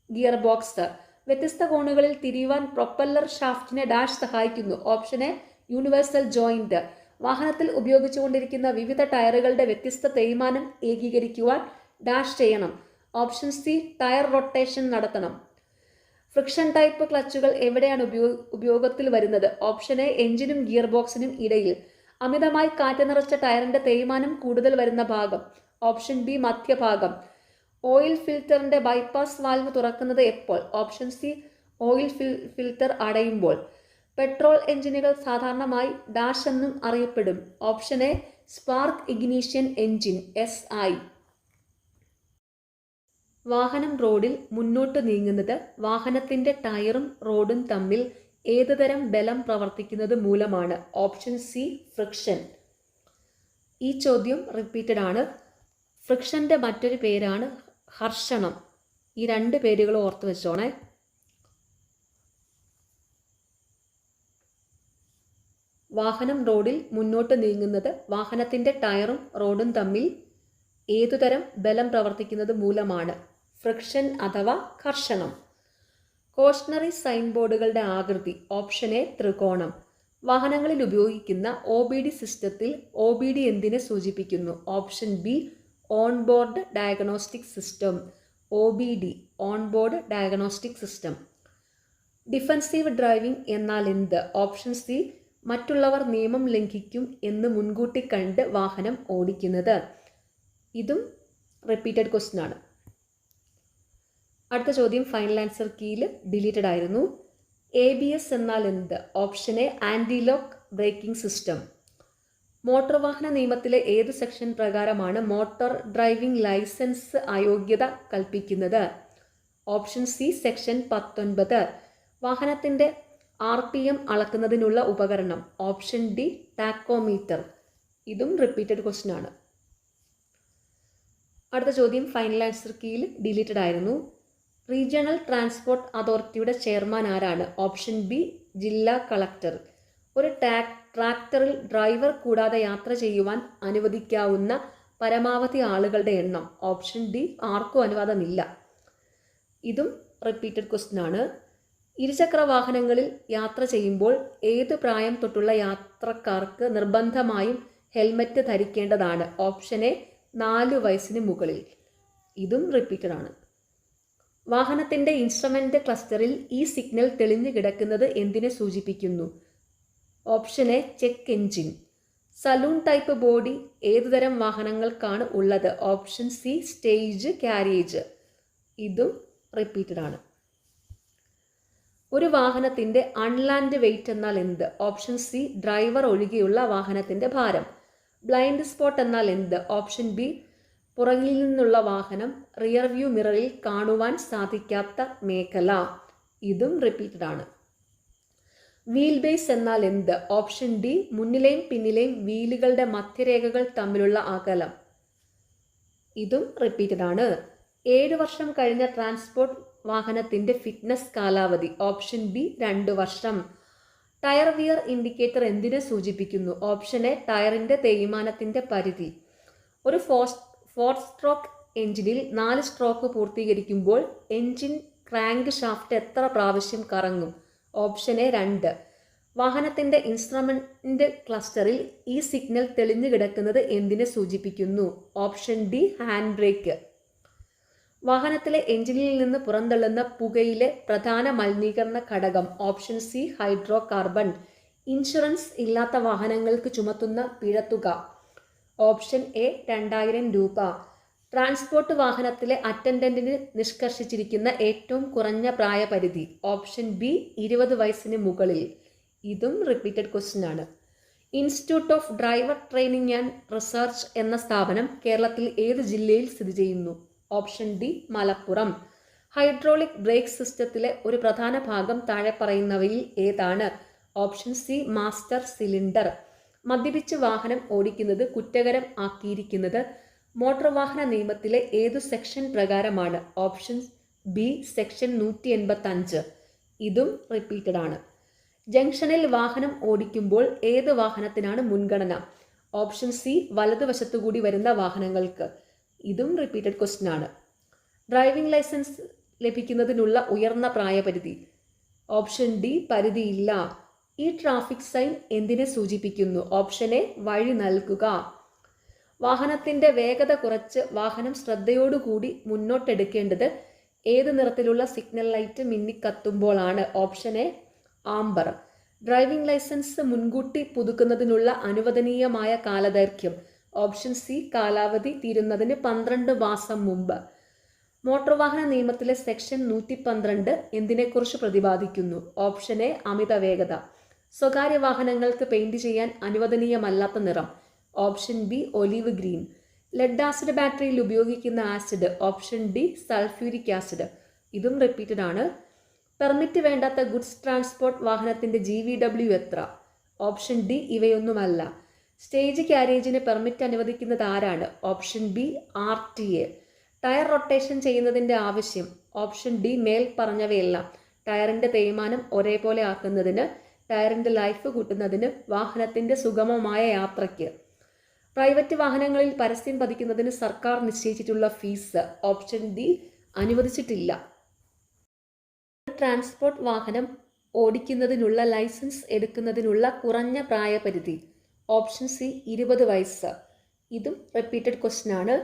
gear box. വ്യത്യസ്ത കോണുകളിൽ തിരിയുവാൻ പ്രൊപ്പല്ലർ ഷാഫ്റ്റിനെ ഡാഷ് സഹായിക്കുന്നു. Option A universal joint. വാഹനത്തിൽ ഉപയോഗിച്ചുകൊണ്ടിരിക്കുന്ന വിവിധ ടയറുകളുടെ വ്യത്യസ്ത തേയ്മാനം ഏകീകരിക്കുവാൻ ഡാഷ് ചെയ്യണം. ഓപ്ഷൻ സി ടയർ റൊട്ടേഷൻ നടത്തണം. ഫ്രിക്ഷൻ ടൈപ്പ് ക്ലച്ചുകൾ എവിടെയാണ് ഉപയോഗത്തിൽ വരുന്നത്? ഓപ്ഷൻ എ എഞ്ചിനും ഗിയർ ബോക്സിനും ഇടയിൽ. അമിതമായി കാറ്റ് നിറച്ച ടയറിന്റെ തേയ്മാനം കൂടുതൽ വരുന്ന ഭാഗം. ഓപ്ഷൻ ബി മധ്യഭാഗം. ഓയിൽ ഫിൽറ്ററിന്റെ ബൈപ്പാസ് വാൽവ് തുറക്കുന്നത് എപ്പോൾ? ഓപ്ഷൻ സി ഓയിൽ ഫിൽറ്റർ അടയുമ്പോൾ. പെട്രോൾ എഞ്ചിനുകൾ സാധാരണമായി ഡാഷ് എന്നും അറിയപ്പെടും. Option A spark ignition engine SI. വാഹനം റോഡിൽ മുന്നോട്ട് നീങ്ങുന്നത് വാഹനത്തിന്റെ ടയറും റോഡും തമ്മിൽ ഏതുതരം ബലം പ്രവർത്തിക്കുന്നത് മൂലമാണ്? Option C friction. ഈ ചോദ്യം റിപ്പീറ്റഡ് ആണ്. ഫ്രിക്ഷന്റെ മറ്റൊരു പേരാണ് ഹർഷണം. ഈ രണ്ട് പേരുകൾ ഓർത്ത് വെച്ചോണേ. വാഹനം റോഡിൽ മുന്നോട്ട് നീങ്ങുന്നത് വാഹനത്തിന്റെ ടയറും റോഡും തമ്മിൽ ഏതുതരം ബലം പ്രവർത്തിക്കുന്നത് മൂലമാണ്? ഫ്രിക്ഷൻ അഥവാ ഘർഷണം. കോഷണറി സൈൻ ബോർഡുകളുടെ ആകൃതി? ഓപ്ഷൻ എ ത്രികോണം. വാഹനങ്ങളിൽ ഉപയോഗിക്കുന്ന OBD സിസ്റ്റത്തിൽ OBD എന്തിനെ സൂചിപ്പിക്കുന്നു? Option B onboard diagnostic system. OBD onboard diagnostic system. Defensive driving എന്നാൽ എന്ത്? ഓപ്ഷൻ സി മറ്റുള്ളവർ നിയമം ലംഘിക്കും എന്ന് മുൻകൂട്ടി കണ്ട് വാഹനം ഓടിക്കുന്നത്. ഇതും റിപ്പീറ്റഡ് ക്വസ്റ്റ്യൻ ആണ്. അടുത്ത ചോദ്യം ഫൈനൽ ആൻസർ കീയിൽ ഡിലീറ്റഡ് ആയിരുന്നു. ABS എന്നാൽ എന്ത്? Option A anti lock braking system. Motor വാഹന നിയമത്തിലെ ഏത് സെക്ഷൻ പ്രകാരമാണ് മോട്ടോർ ഡ്രൈവിംഗ് ലൈസൻസ് അയോഗ്യത കൽപ്പിക്കുന്നത്? Option C section 19. വാഹനത്തിൻ്റെ RPM അളക്കുന്നതിനുള്ള ഉപകരണം? Option D tachometer. ഇതും റിപ്പീറ്റഡ് ക്വസ്റ്റ്യൻ ആണ്. അടുത്ത ചോദ്യം ഫൈനൽ ആൻസർ കീയിൽ ഡിലീറ്റഡ് ആയിരുന്നു. റീജിയണൽ ട്രാൻസ്പോർട്ട് അതോറിറ്റിയുടെ ചെയർമാൻ ആരാണ്? ഓപ്ഷൻ ബി ജില്ലാ കളക്ടർ. ഒരു ട്രാക്ടറിൽ ഡ്രൈവർ കൂടാതെ യാത്ര ചെയ്യുവാൻ അനുവദിക്കാവുന്ന പരമാവധി ആളുകളുടെ എണ്ണം? ഓപ്ഷൻ ഡി ആർക്കും അനുവാദമില്ല. ഇതും റിപ്പീറ്റഡ് ക്വസ്റ്റ്യൻ ആണ്. ഇരുചക്ര വാഹനങ്ങളിൽ യാത്ര ചെയ്യുമ്പോൾ ഏത് പ്രായം തൊട്ടുള്ള യാത്രക്കാർക്ക് നിർബന്ധമായും ഹെൽമറ്റ് ധരിക്കേണ്ടതാണ്? ഓപ്ഷൻ എ 4 വയസ്സിന് മുകളിൽ. ഇതും റിപ്പീറ്റഡ് ആണ്. വാഹനത്തിൻ്റെ ഇൻസ്ട്രുമെൻ്റ് ക്ലസ്റ്ററിൽ ഈ സിഗ്നൽ തെളിഞ്ഞു കിടക്കുന്നത് എന്തിനെ സൂചിപ്പിക്കുന്നു? Option a cheque engine. Salon type body ഏതുതരം വാഹനങ്ങൾക്കാണ് ഉള്ളത്? Option C stage carriage. ഇതും റിപ്പീറ്റഡ് ആണ്. ഒരു വാഹനത്തിൻ്റെ അൺലാൻഡ് വെയിറ്റ് എന്നാൽ എന്ത്? ഓപ്ഷൻ സി ഡ്രൈവർ ഒഴികെയുള്ള വാഹനത്തിൻ്റെ ഭാരം. ബ്ലൈൻഡ് സ്പോട്ട് എന്നാൽ എന്ത്? ഓപ്ഷൻ ബി പുറകിൽ നിന്നുള്ള വാഹനം റിയർ വ്യൂ മിററിൽ കാണുവാൻ സാധിക്കാത്ത മേഖല. ഇതും റിപ്പീറ്റഡ് ആണ്. വീൽ ബേസ് എന്നാൽ എന്ത്? ഓപ്ഷൻ ഡി മുന്നിലെയും പിന്നിലെയും വീലുകളുടെ മധ്യരേഖകൾ തമ്മിലുള്ള അകലം. ഇതും റിപ്പീറ്റഡ് ആണ്. 7 വർഷം കഴിഞ്ഞ ട്രാൻസ്പോർട്ട് വാഹനത്തിൻ്റെ ഫിറ്റ്നസ് കാലാവധി? ഓപ്ഷൻ ബി 2 വർഷം. ടയർ വിയർ ഇൻഡിക്കേറ്റർ എന്തിനെ സൂചിപ്പിക്കുന്നു? ഓപ്ഷൻ എ ടയറിൻ്റെ തേയ്മാനത്തിൻ്റെ പരിധി. ഒരു 4 സ്ട്രോക്ക് എഞ്ചിനിൽ 4 സ്ട്രോക്ക് പൂർത്തീകരിക്കുമ്പോൾ എഞ്ചിൻ ക്രാങ്ക് ഷാഫ്റ്റ് എത്ര പ്രാവശ്യം കറങ്ങും? Option A 2. വാഹനത്തിൻ്റെ ഇൻസ്ട്രുമെൻ്റ് ക്ലസ്റ്ററിൽ ഈ സിഗ്നൽ തെളിഞ്ഞു കിടക്കുന്നത് എന്തിനെ സൂചിപ്പിക്കുന്നു? Option D hand brake. വാഹനത്തിലെ എഞ്ചിനിൽ നിന്ന് പുറന്തള്ളുന്ന പുകയിലെ പ്രധാന മലിനീകരണ ഘടകം? Option C hydrocarbon. Insurance ഇല്ലാത്ത വാഹനങ്ങൾക്ക് ചുമത്തുന്ന പിഴത്തുക? ഓപ്ഷൻ എ 2000 രൂപ. ട്രാൻസ്പോർട്ട് വാഹനത്തിലെ അറ്റൻഡന്റിന് നിഷ്കർഷിച്ചിരിക്കുന്ന ഏറ്റവും കുറഞ്ഞ പ്രായപരിധി? ഓപ്ഷൻ ബി 20 വയസ്സിന് മുകളിൽ. ഇതും റിപ്പീറ്റഡ് ക്വസ്റ്റ്യൻ ആണ്. Institute of driver training and research എന്ന സ്ഥാപനം കേരളത്തിൽ ഏത് ജില്ലയിൽ സ്ഥിതി ചെയ്യുന്നു? Option D Malappuram. Hydraulic break സിസ്റ്റത്തിലെ ഒരു പ്രധാന ഭാഗം താഴെ പറയുന്നവയിൽ ഏതാണ്? Option C master cylinder. മദ്യപിച്ച് വാഹനം ഓടിക്കുന്നത് കുറ്റകരം ആക്കിയിരിക്കുന്നത് മോട്ടോർ വാഹന നിയമത്തിലെ ഏതു സെക്ഷൻ പ്രകാരമാണ്? Option B section 185. ഇതും റിപ്പീറ്റഡ് ആണ്. ജംഗ്ഷനിൽ വാഹനം ഓടിക്കുമ്പോൾ ഏത് വാഹനത്തിനാണ് മുൻഗണന? ഓപ്ഷൻ സി വലതുവശത്തുകൂടി വരുന്ന വാഹനങ്ങൾക്ക്. ഇതും റിപ്പീറ്റഡ് ക്വസ്റ്റ്യൻ ആണ്. ഡ്രൈവിംഗ് ലൈസൻസ് ലഭിക്കുന്നതിനുള്ള ഉയർന്ന പ്രായപരിധി? ഓപ്ഷൻ ഡി പരിധിയില്ല. ഈ ട്രാഫിക് സൈൻ എന്തിനെ സൂചിപ്പിക്കുന്നു? ഓപ്ഷൻ എ വഴി നൽകുക. വാഹനത്തിന്റെ വേഗത കുറച്ച് വാഹനം ശ്രദ്ധയോടുകൂടി മുന്നോട്ടെടുക്കേണ്ടത് ഏത് നിറത്തിലുള്ള സിഗ്നൽ ലൈറ്റ് മിന്നിക്കത്തുമ്പോഴാണ്? Option A amber. Driving licence മുൻകൂട്ടി പുതുക്കുന്നതിനുള്ള അനുവദനീയമായ കാലദൈർഘ്യം? ഓപ്ഷൻ സി കാലാവധി തീരുന്നതിന് 12 മാസം മുമ്പ്. മോട്ടോർ വാഹന നിയമത്തിലെ സെക്ഷൻ 112 എന്തിനെക്കുറിച്ച് പ്രതിപാദിക്കുന്നു? ഓപ്ഷൻ എ അമിത വേഗത. സ്വകാര്യ വാഹനങ്ങൾക്ക് പെയിന്റ് ചെയ്യാൻ അനുവദനീയമല്ലാത്ത നിറം? Option B olive green. Lead acid ബാറ്ററിയിൽ ഉപയോഗിക്കുന്ന acid? Option D sulphuric acid. ഇതും റിപ്പീറ്റഡ് ആണ്. പെർമിറ്റ് വേണ്ടാത്ത ഗുഡ്സ് ട്രാൻസ്പോർട്ട് വാഹനത്തിന്റെ GVW എത്ര? ഓപ്ഷൻ ഡി ഇവയൊന്നുമല്ല. സ്റ്റേജ് ക്യാരേജിന് പെർമിറ്റ് അനുവദിക്കുന്നത് ആരാണ്? Option B RTA. Tyre rotation ചെയ്യുന്നതിന്റെ ആവശ്യം? ഓപ്ഷൻ ഡി മേൽ പറഞ്ഞവയെല്ലാം. ടയറിന്റെ തേയ്മാനം ഒരേപോലെ ആക്കുന്നതിന്, ടയറിന്റെ ലൈഫ് കൂട്ടുന്നതിന്, വാഹനത്തിന്റെ സുഗമമായ യാത്രയ്ക്ക്. പ്രൈവറ്റ് വാഹനങ്ങളിൽ പരസ്യം പതിക്കുന്നതിന് സർക്കാർ നിശ്ചയിച്ചിട്ടുള്ള ഫീസ്? ഓപ്ഷൻ ഡി അനുവദിച്ചിട്ടില്ല. ട്രാൻസ്പോർട്ട് വാഹനം ഓടിക്കുന്നതിനുള്ള ലൈസൻസ് എടുക്കുന്നതിനുള്ള കുറഞ്ഞ പ്രായപരിധി? ഓപ്ഷൻ സി 20 വയസ്സ്. ഇതും റിപ്പീറ്റഡ് ക്വസ്റ്റ്യൻ ആണ്.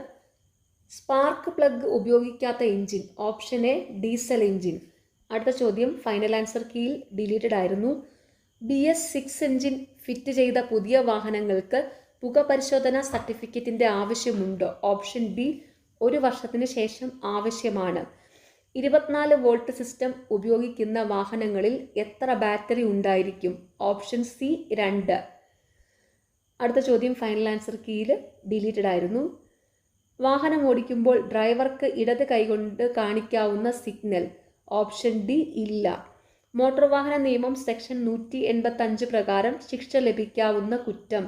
സ്പാർക്ക് പ്ലഗ് ഉപയോഗിക്കാത്ത engine? Option A diesel engine. അടുത്ത ചോദ്യം ഫൈനൽ ആൻസർ കീയിൽ ഡിലീറ്റഡ് ആയിരുന്നു. BS6 എഞ്ചിൻ ഫിറ്റ് ചെയ്ത പുതിയ വാഹനങ്ങൾക്ക് പുക പരിശോധന സർട്ടിഫിക്കറ്റിന്റെ ആവശ്യമുണ്ടോ? ഓപ്ഷൻ ബി 1 വർഷത്തിന് ശേഷം ആവശ്യമാണ്. 24 വോൾട്ട് സിസ്റ്റം ഉപയോഗിക്കുന്ന വാഹനങ്ങളിൽ എത്ര ബാറ്ററി ഉണ്ടായിരിക്കും? Option C 2. അടുത്ത ചോദ്യം ഫൈനൽ ആൻസർ കീയിൽ ഡിലീറ്റഡ് ആയിരുന്നു. വാഹനം ഓടിക്കുമ്പോൾ ഡ്രൈവർക്ക് ഇടത് കൈകൊണ്ട് കാണിക്കാവുന്ന സിഗ്നൽ? ഓപ്ഷൻ ഡി ഇല്ല. മോട്ടോർ വാഹന നിയമം സെക്ഷൻ 185 പ്രകാരം ശിക്ഷ ലഭിക്കാവുന്ന കുറ്റം?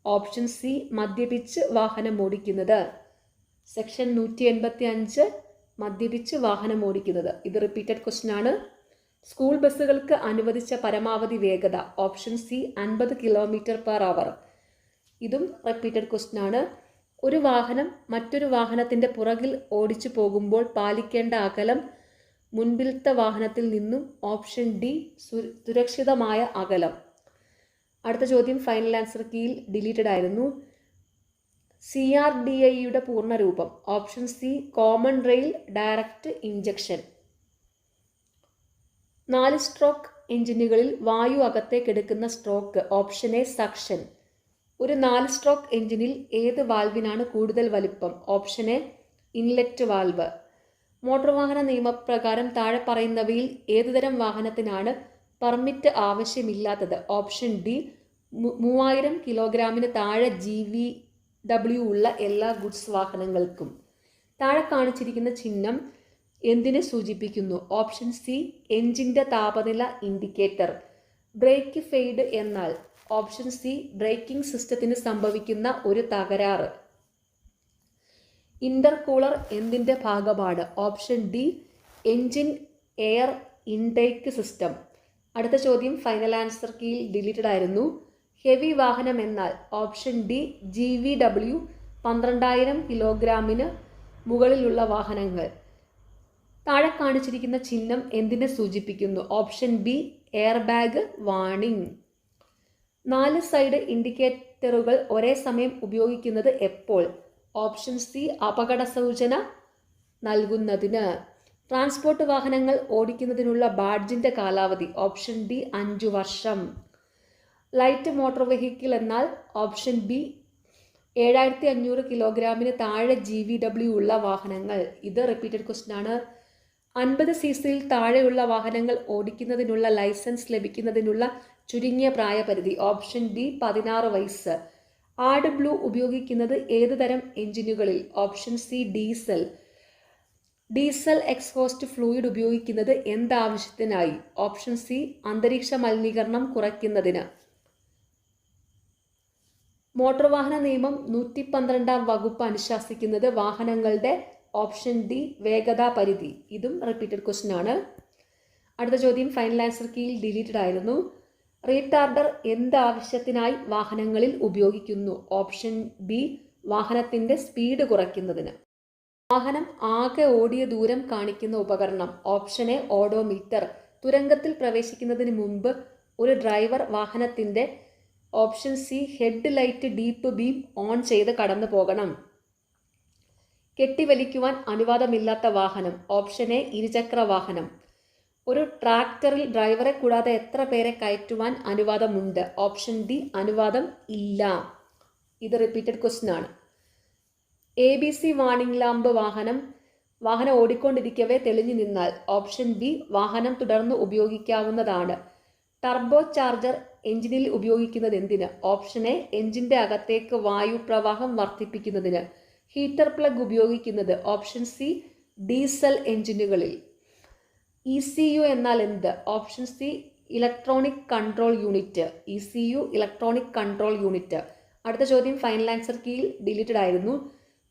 ഓപ്ഷൻ സി മദ്യപിച്ച് വാഹനം ഓടിക്കുന്നത്. സെക്ഷൻ 185 മദ്യപിച്ച് വാഹനം ഓടിക്കുന്നത്. ഇത് റിപ്പീറ്റഡ് ക്വസ്റ്റ്യൻ ആണ്. സ്കൂൾ ബസ്സുകൾക്ക് അനുവദിച്ച പരമാവധി വേഗത? Option C 50 km/h. ഇതും റിപ്പീറ്റഡ് ക്വസ്റ്റ്യൻ ആണ്. ഒരു വാഹനം മറ്റൊരു വാഹനത്തിന്റെ പുറകിൽ ഓടിച്ചു പോകുമ്പോൾ പാലിക്കേണ്ട അകലം മുൻപിലത്തെ വാഹനത്തിൽ നിന്നും? ഓപ്ഷൻ ഡി സുരക്ഷിതമായ അകലം. അടുത്ത ചോദ്യം ഫൈനൽ ആൻസർ കീയിൽ ഡിലീറ്റഡ് ആയിരുന്നു. CRDIയുടെ പൂർണ്ണരൂപം? Option C common rail direct injection. 4 stroke എഞ്ചിനുകളിൽ വായു അകത്തേക്കെടുക്കുന്ന സ്ട്രോക്ക്? Option A suction. ഒരു 4 സ്ട്രോക്ക് എഞ്ചിനിൽ ഏത് വാൽവിനാണ് കൂടുതൽ വലിപ്പം? Option A inlet valve. Motor വാഹന നിയമപ്രകാരം താഴെ പറയുന്നവയിൽ ഏതുതരം വാഹനത്തിനാണ് പെർമിറ്റ് ആവശ്യമില്ലാത്തത്? ഓപ്ഷൻ ഡി 3000 കിലോഗ്രാമിന് താഴെ GVW ഉള്ള എല്ലാ ഗുഡ്സ് വാഹനങ്ങൾക്കും. താഴെ കാണിച്ചിരിക്കുന്ന ചിഹ്നം എന്തിനെ സൂചിപ്പിക്കുന്നു? ഓപ്ഷൻ സി എഞ്ചിന്റെ താപനില ഇൻഡിക്കേറ്റർ. ബ്രേക്ക് ഫെയ്ഡ് എന്നാൽ? ഓപ്ഷൻ സി ബ്രേക്കിംഗ് സിസ്റ്റത്തിന് സംഭവിക്കുന്ന ഒരു തകരാറ്. ഇന്റർകൂളർ എന്തിന്റെ ഭാഗമാണ്? Option D engine air intake system. അടുത്ത ചോദ്യം ഫൈനൽ ആൻസർ കീയിൽ ഡിലീറ്റഡ് ആയിരുന്നു. ഹെവി വാഹനം എന്നാൽ? ഓപ്ഷൻ ഡി GVW 12000 കിലോഗ്രാമിന് മുകളിലുള്ള വാഹനങ്ങൾ. താഴെ കാണിച്ചിരിക്കുന്ന ചിഹ്നം എന്തിനെ സൂചിപ്പിക്കുന്നു? Option B air bag warning. 4 side ഇൻഡിക്കേറ്ററുകൾ ഒരേ സമയം ഉപയോഗിക്കുന്നത് എപ്പോൾ? ഓപ്ഷൻ സി അപകട സൂചന നൽകുന്നതിന്. ട്രാൻസ്പോർട്ട് വാഹനങ്ങൾ ഓടിക്കുന്നതിനുള്ള ബാഡ്ജിന്റെ കാലാവധി? ഓപ്ഷൻ ഡി 5 വർഷം. ലൈറ്റ് മോട്ടോർ വെഹിക്കിൾ എന്നാൽ? ഓപ്ഷൻ ബി 7500 കിലോഗ്രാമിന് താഴെ GVW ഉള്ള വാഹനങ്ങൾ. ഇത് റിപ്പീറ്റഡ് ക്വസ്റ്റ്യൻ ആണ്. 50 cc താഴെയുള്ള വാഹനങ്ങൾ ഓടിക്കുന്നതിനുള്ള ലൈസൻസ് ലഭിക്കുന്നതിനുള്ള ചുരുങ്ങിയ പ്രായപരിധി? ഓപ്ഷൻ ഡി 16 വയസ്സ്. ആഡ് ബ്ലൂ ഉപയോഗിക്കുന്നത് ഏതുതരം എഞ്ചിനുകളിൽ? Option C diesel. Diesel exhaust fluid ഉപയോഗിക്കുന്നത് എന്താവശ്യത്തിനായി? ഓപ്ഷൻ സി അന്തരീക്ഷ മലിനീകരണം കുറയ്ക്കുന്നതിന്. മോട്ടോർ വാഹന നിയമം 112 വകുപ്പ് അനുശാസിക്കുന്നത് വാഹനങ്ങളുടെ ഓപ്ഷൻ ഡി വേഗതാ പരിധി. ഇതും റിപ്പീറ്റഡ് ക്വസ്റ്റ്യൻ ആണ്. അടുത്ത ചോദ്യം ഫൈനൽ ആൻസർ കീയിൽ ഡിലീറ്റഡ് ആയിരുന്നു. റീടാർഡർ എന്താവശ്യത്തിനായി വാഹനങ്ങളിൽ ഉപയോഗിക്കുന്നു? ഓപ്ഷൻ ബി വാഹനത്തിന്റെ സ്പീഡ് കുറയ്ക്കുന്നതിന്. വാഹനം ആകെ ഓടിയ ദൂരം കാണിക്കുന്ന ഉപകരണം. Option A odometer. തുരങ്കത്തിൽ പ്രവേശിക്കുന്നതിന് മുമ്പ് ഒരു ഡ്രൈവർ വാഹനത്തിന്റെ option C head light deep beam on ചെയ്ത് കടന്നു പോകണം. കെട്ടിവലിക്കുവാൻ അനുവാദമില്ലാത്ത വാഹനം. ഓപ്ഷൻ എ ഇരുചക്ര വാഹനം. ഒരു ട്രാക്ടറിൽ ഡ്രൈവറെ കൂടാതെ എത്ര പേരെ കയറ്റുവാൻ അനുവാദമുണ്ട്? ഓപ്ഷൻ ഡി അനുവാദം ഇല്ല. ഇത് റിപ്പീറ്റഡ് ക്വസ്റ്റ്യൻ ആണ്. ABC വാർണിംഗ് ലാമ്പ് വാഹനം ഓടിക്കൊണ്ടിരിക്കവേ തെളിഞ്ഞു നിന്നാൽ. ഓപ്ഷൻ ബി വാഹനം തുടർന്ന് ഉപയോഗിക്കാവുന്നതാണ്. ടർബോ ചാർജർ എഞ്ചിനിൽ ഉപയോഗിക്കുന്നത് എന്തിന്? ഓപ്ഷൻ എ എഞ്ചിന്റെ അകത്തേക്ക് വായു പ്രവാഹം വർദ്ധിപ്പിക്കുന്നതിന്. ഹീറ്റർ പ്ലഗ് ഉപയോഗിക്കുന്നത്. ഓപ്ഷൻ സി ഡീസൽ എഞ്ചിനുകളിൽ. ECU എന്നാൽ എന്ത്? Option C electronic control unit. ECU electronic control unit. അടുത്ത ചോദ്യം ഫൈനൽ ആൻസർ കീയിൽ ഡിലീറ്റഡ് ആയിരുന്നു.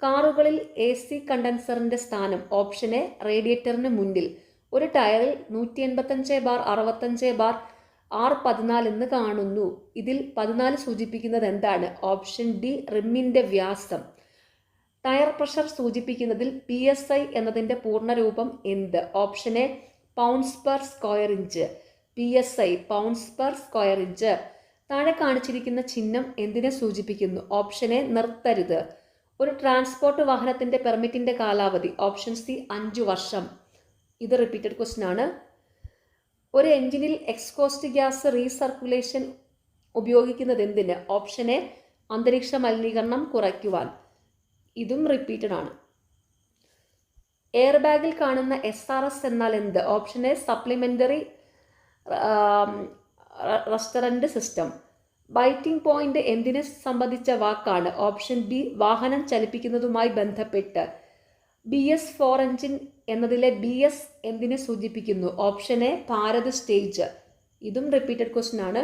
കാറുകളിൽ AC കണ്ടൻസറിന്റെ സ്ഥാനം. ഓപ്ഷൻ എ റേഡിയേറ്ററിന് മുന്നിൽ. ഒരു ടയറിൽ 185/65 R14 എന്ന് കാണുന്നു. ഇതിൽ 14 സൂചിപ്പിക്കുന്നത് എന്താണ്? ഓപ്ഷൻ ഡി റിമ്മിന്റെ വ്യാസം. ടയർ പ്രഷർ സൂചിപ്പിക്കുന്നതിൽ PSI എന്നതിന്റെ പൂർണ്ണരൂപം എന്ത്? Option A pounds per square inch. PSI pounds per square inch. താഴെ കാണിച്ചിരിക്കുന്ന ചിഹ്നം എന്തിനെ സൂചിപ്പിക്കുന്നു? ഓപ്ഷൻ എ നിർത്തരുത്. ഒരു ട്രാൻസ്പോർട്ട് വാഹനത്തിന്റെ പെർമിറ്റിന്റെ കാലാവധി. ഓപ്ഷൻ സി 5 വർഷം. ഇത് റിപ്പീറ്റഡ് ക്വസ്റ്റ്യൻ ആണ്. ഒരു എഞ്ചിനിൽ എക്സ്ഹോസ്റ്റ് ഗ്യാസ് റീസർക്കുലേഷൻ ഉപയോഗിക്കുന്നത് എന്തിന്? ഓപ്ഷൻ എ അന്തരീക്ഷ മലിനീകരണം കുറയ്ക്കുവാൻ. ഇതും റിപ്പീറ്റഡ് ആണ്. എയർ ബാഗിൽ കാണുന്ന SRS എന്നാൽ എന്ത്? Option A supplementary restraint system. Biting point എന്തിനെ സംബന്ധിച്ച വാക്കാണ്? ഓപ്ഷൻ ബി വാഹനം ചലിപ്പിക്കുന്നതുമായി ബന്ധപ്പെട്ട്. BS4 എഞ്ചിൻ എന്നതിലെ BS എന്തിനെ സൂചിപ്പിക്കുന്നു? Option A Bharat stage. ഇതും റിപ്പീറ്റഡ് ക്വസ്റ്റ്യൻ ആണ്.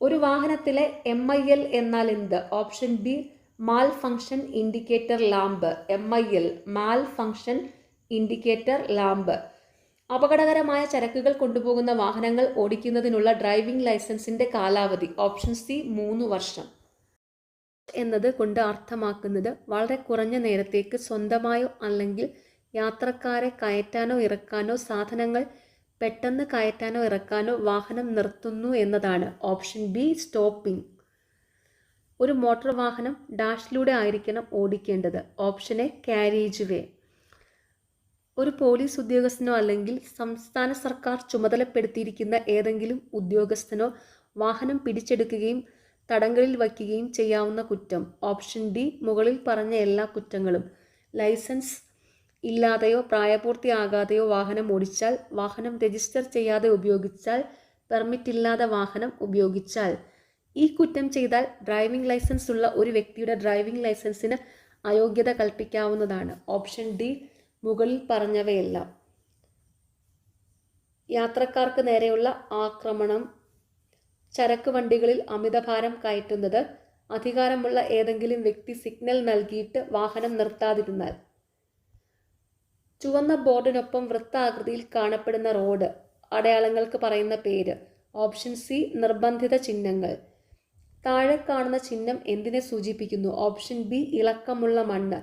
ഒരു വാഹനത്തിലെ MIL എന്നാൽ എന്ത്? ഓപ്ഷൻ ബി മാൽ ഫംഗ്ഷൻ ഇൻഡിക്കേറ്റർ ലാമ്പ്. MIL മാൽ ഫംഗ്ഷൻ ഇൻഡിക്കേറ്റർ ലാമ്പ്. അപകടകരമായ ചരക്കുകൾ കൊണ്ടുപോകുന്ന വാഹനങ്ങൾ ഓടിക്കുന്നതിനുള്ള ഡ്രൈവിംഗ് ലൈസൻസിന്റെ കാലാവധി. ഓപ്ഷൻ സി 3 വർഷം. എന്നത് കൊണ്ട് അർത്ഥമാക്കുന്നത് വളരെ കുറഞ്ഞ നേരത്തേക്ക് സ്വന്തമായോ അല്ലെങ്കിൽ യാത്രക്കാരെ കയറ്റാനോ ഇറക്കാനോ സാധനങ്ങൾ പെട്ടെന്ന് കയറ്റാനോ ഇറക്കാനോ വാഹനം നിർത്തുന്നു എന്നതാണ്. Option B stopping. ഒരു മോട്ടോർ വാഹനം ഡാഷിലൂടെ ആയിരിക്കണം ഓടിക്കേണ്ടത്. ഓപ്ഷൻ എ കാരേജ് വേ. ഒരു പോലീസ് ഉദ്യോഗസ്ഥനോ അല്ലെങ്കിൽ സംസ്ഥാന സർക്കാർ ചുമതലപ്പെടുത്തിയിരിക്കുന്ന ഏതെങ്കിലും ഉദ്യോഗസ്ഥനോ വാഹനം പിടിച്ചെടുക്കുകയും തടങ്കലിൽ വയ്ക്കുകയും ചെയ്യാവുന്ന കുറ്റം. ഓപ്ഷൻ ഡി മുകളിൽ പറഞ്ഞ എല്ലാ കുറ്റങ്ങളും. ലൈസൻസ് ഇല്ലാതെയോ പ്രായപൂർത്തിയാകാതെയോ വാഹനം ഓടിച്ചാൽ, വാഹനം രജിസ്റ്റർ ചെയ്യാതെ ഉപയോഗിച്ചാൽ, പെർമിറ്റ് ഇല്ലാതെ വാഹനം ഉപയോഗിച്ചാൽ. ഈ കുറ്റം ചെയ്താൽ ഡ്രൈവിംഗ് ലൈസൻസ് ഉള്ള ഒരു വ്യക്തിയുടെ ഡ്രൈവിംഗ് ലൈസൻസിന് അയോഗ്യത കൽപ്പിക്കാവുന്നതാണ്. ഓപ്ഷൻ ഡി മുകളിൽ പറഞ്ഞവയെല്ലാം. യാത്രക്കാർക്ക് നേരെയുള്ള ആക്രമണം, ചരക്ക് വണ്ടികളിൽ അമിതഭാരം കയറ്റുന്നത്, അധികാരമുള്ള ഏതെങ്കിലും വ്യക്തി സിഗ്നൽ നൽകിയിട്ട് വാഹനം നിർത്താതിരുന്നാൽ. ചുവന്ന ബോർഡിനൊപ്പം വൃത്താകൃതിയിൽ കാണപ്പെടുന്ന റോഡ് അടയാളങ്ങൾക്ക് പറയുന്ന പേര്. ഓപ്ഷൻ സി നിർബന്ധിത ചിഹ്നങ്ങൾ. താഴെ കാണുന്ന ചിഹ്നം എന്തിനെ സൂചിപ്പിക്കുന്നു? ഓപ്ഷൻ ബി ഇളക്കമുള്ള മണ്ണ്.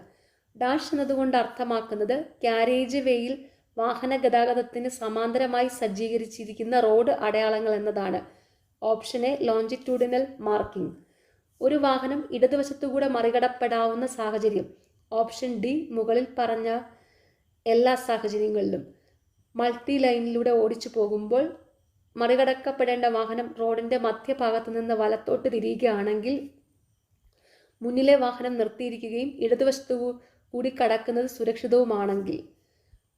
ഡാഷ് എന്നതുകൊണ്ട് അർത്ഥമാക്കുന്നത് കാരേജ് വേയിൽ വാഹന ഗതാഗതത്തിന് സമാന്തരമായി സജ്ജീകരിച്ചിരിക്കുന്ന റോഡ് അടയാളങ്ങൾ എന്നതാണ്. Option A longitudinal marking. ഒരു വാഹനം ഇടതുവശത്തുകൂടെ മറികടപ്പെടാവുന്ന സാഹചര്യം. ഓപ്ഷൻ ഡി മുകളിൽ പറഞ്ഞ എല്ലാ സാഹചര്യങ്ങളിലും. മൾട്ടി ലൈനിലൂടെ ഓടിച്ചു പോകുമ്പോൾ മറികടക്കപ്പെടേണ്ട വാഹനം റോഡിന്റെ മധ്യഭാഗത്തു നിന്ന് വലത്തോട്ട് തിരിയുകയാണെങ്കിൽ മുന്നിലെ വാഹനം നിർത്തിയിരിക്കുകയും ഇടതുവശത്തു കൂടി കടക്കുന്നത് സുരക്ഷിതവുമാണെങ്കിൽ.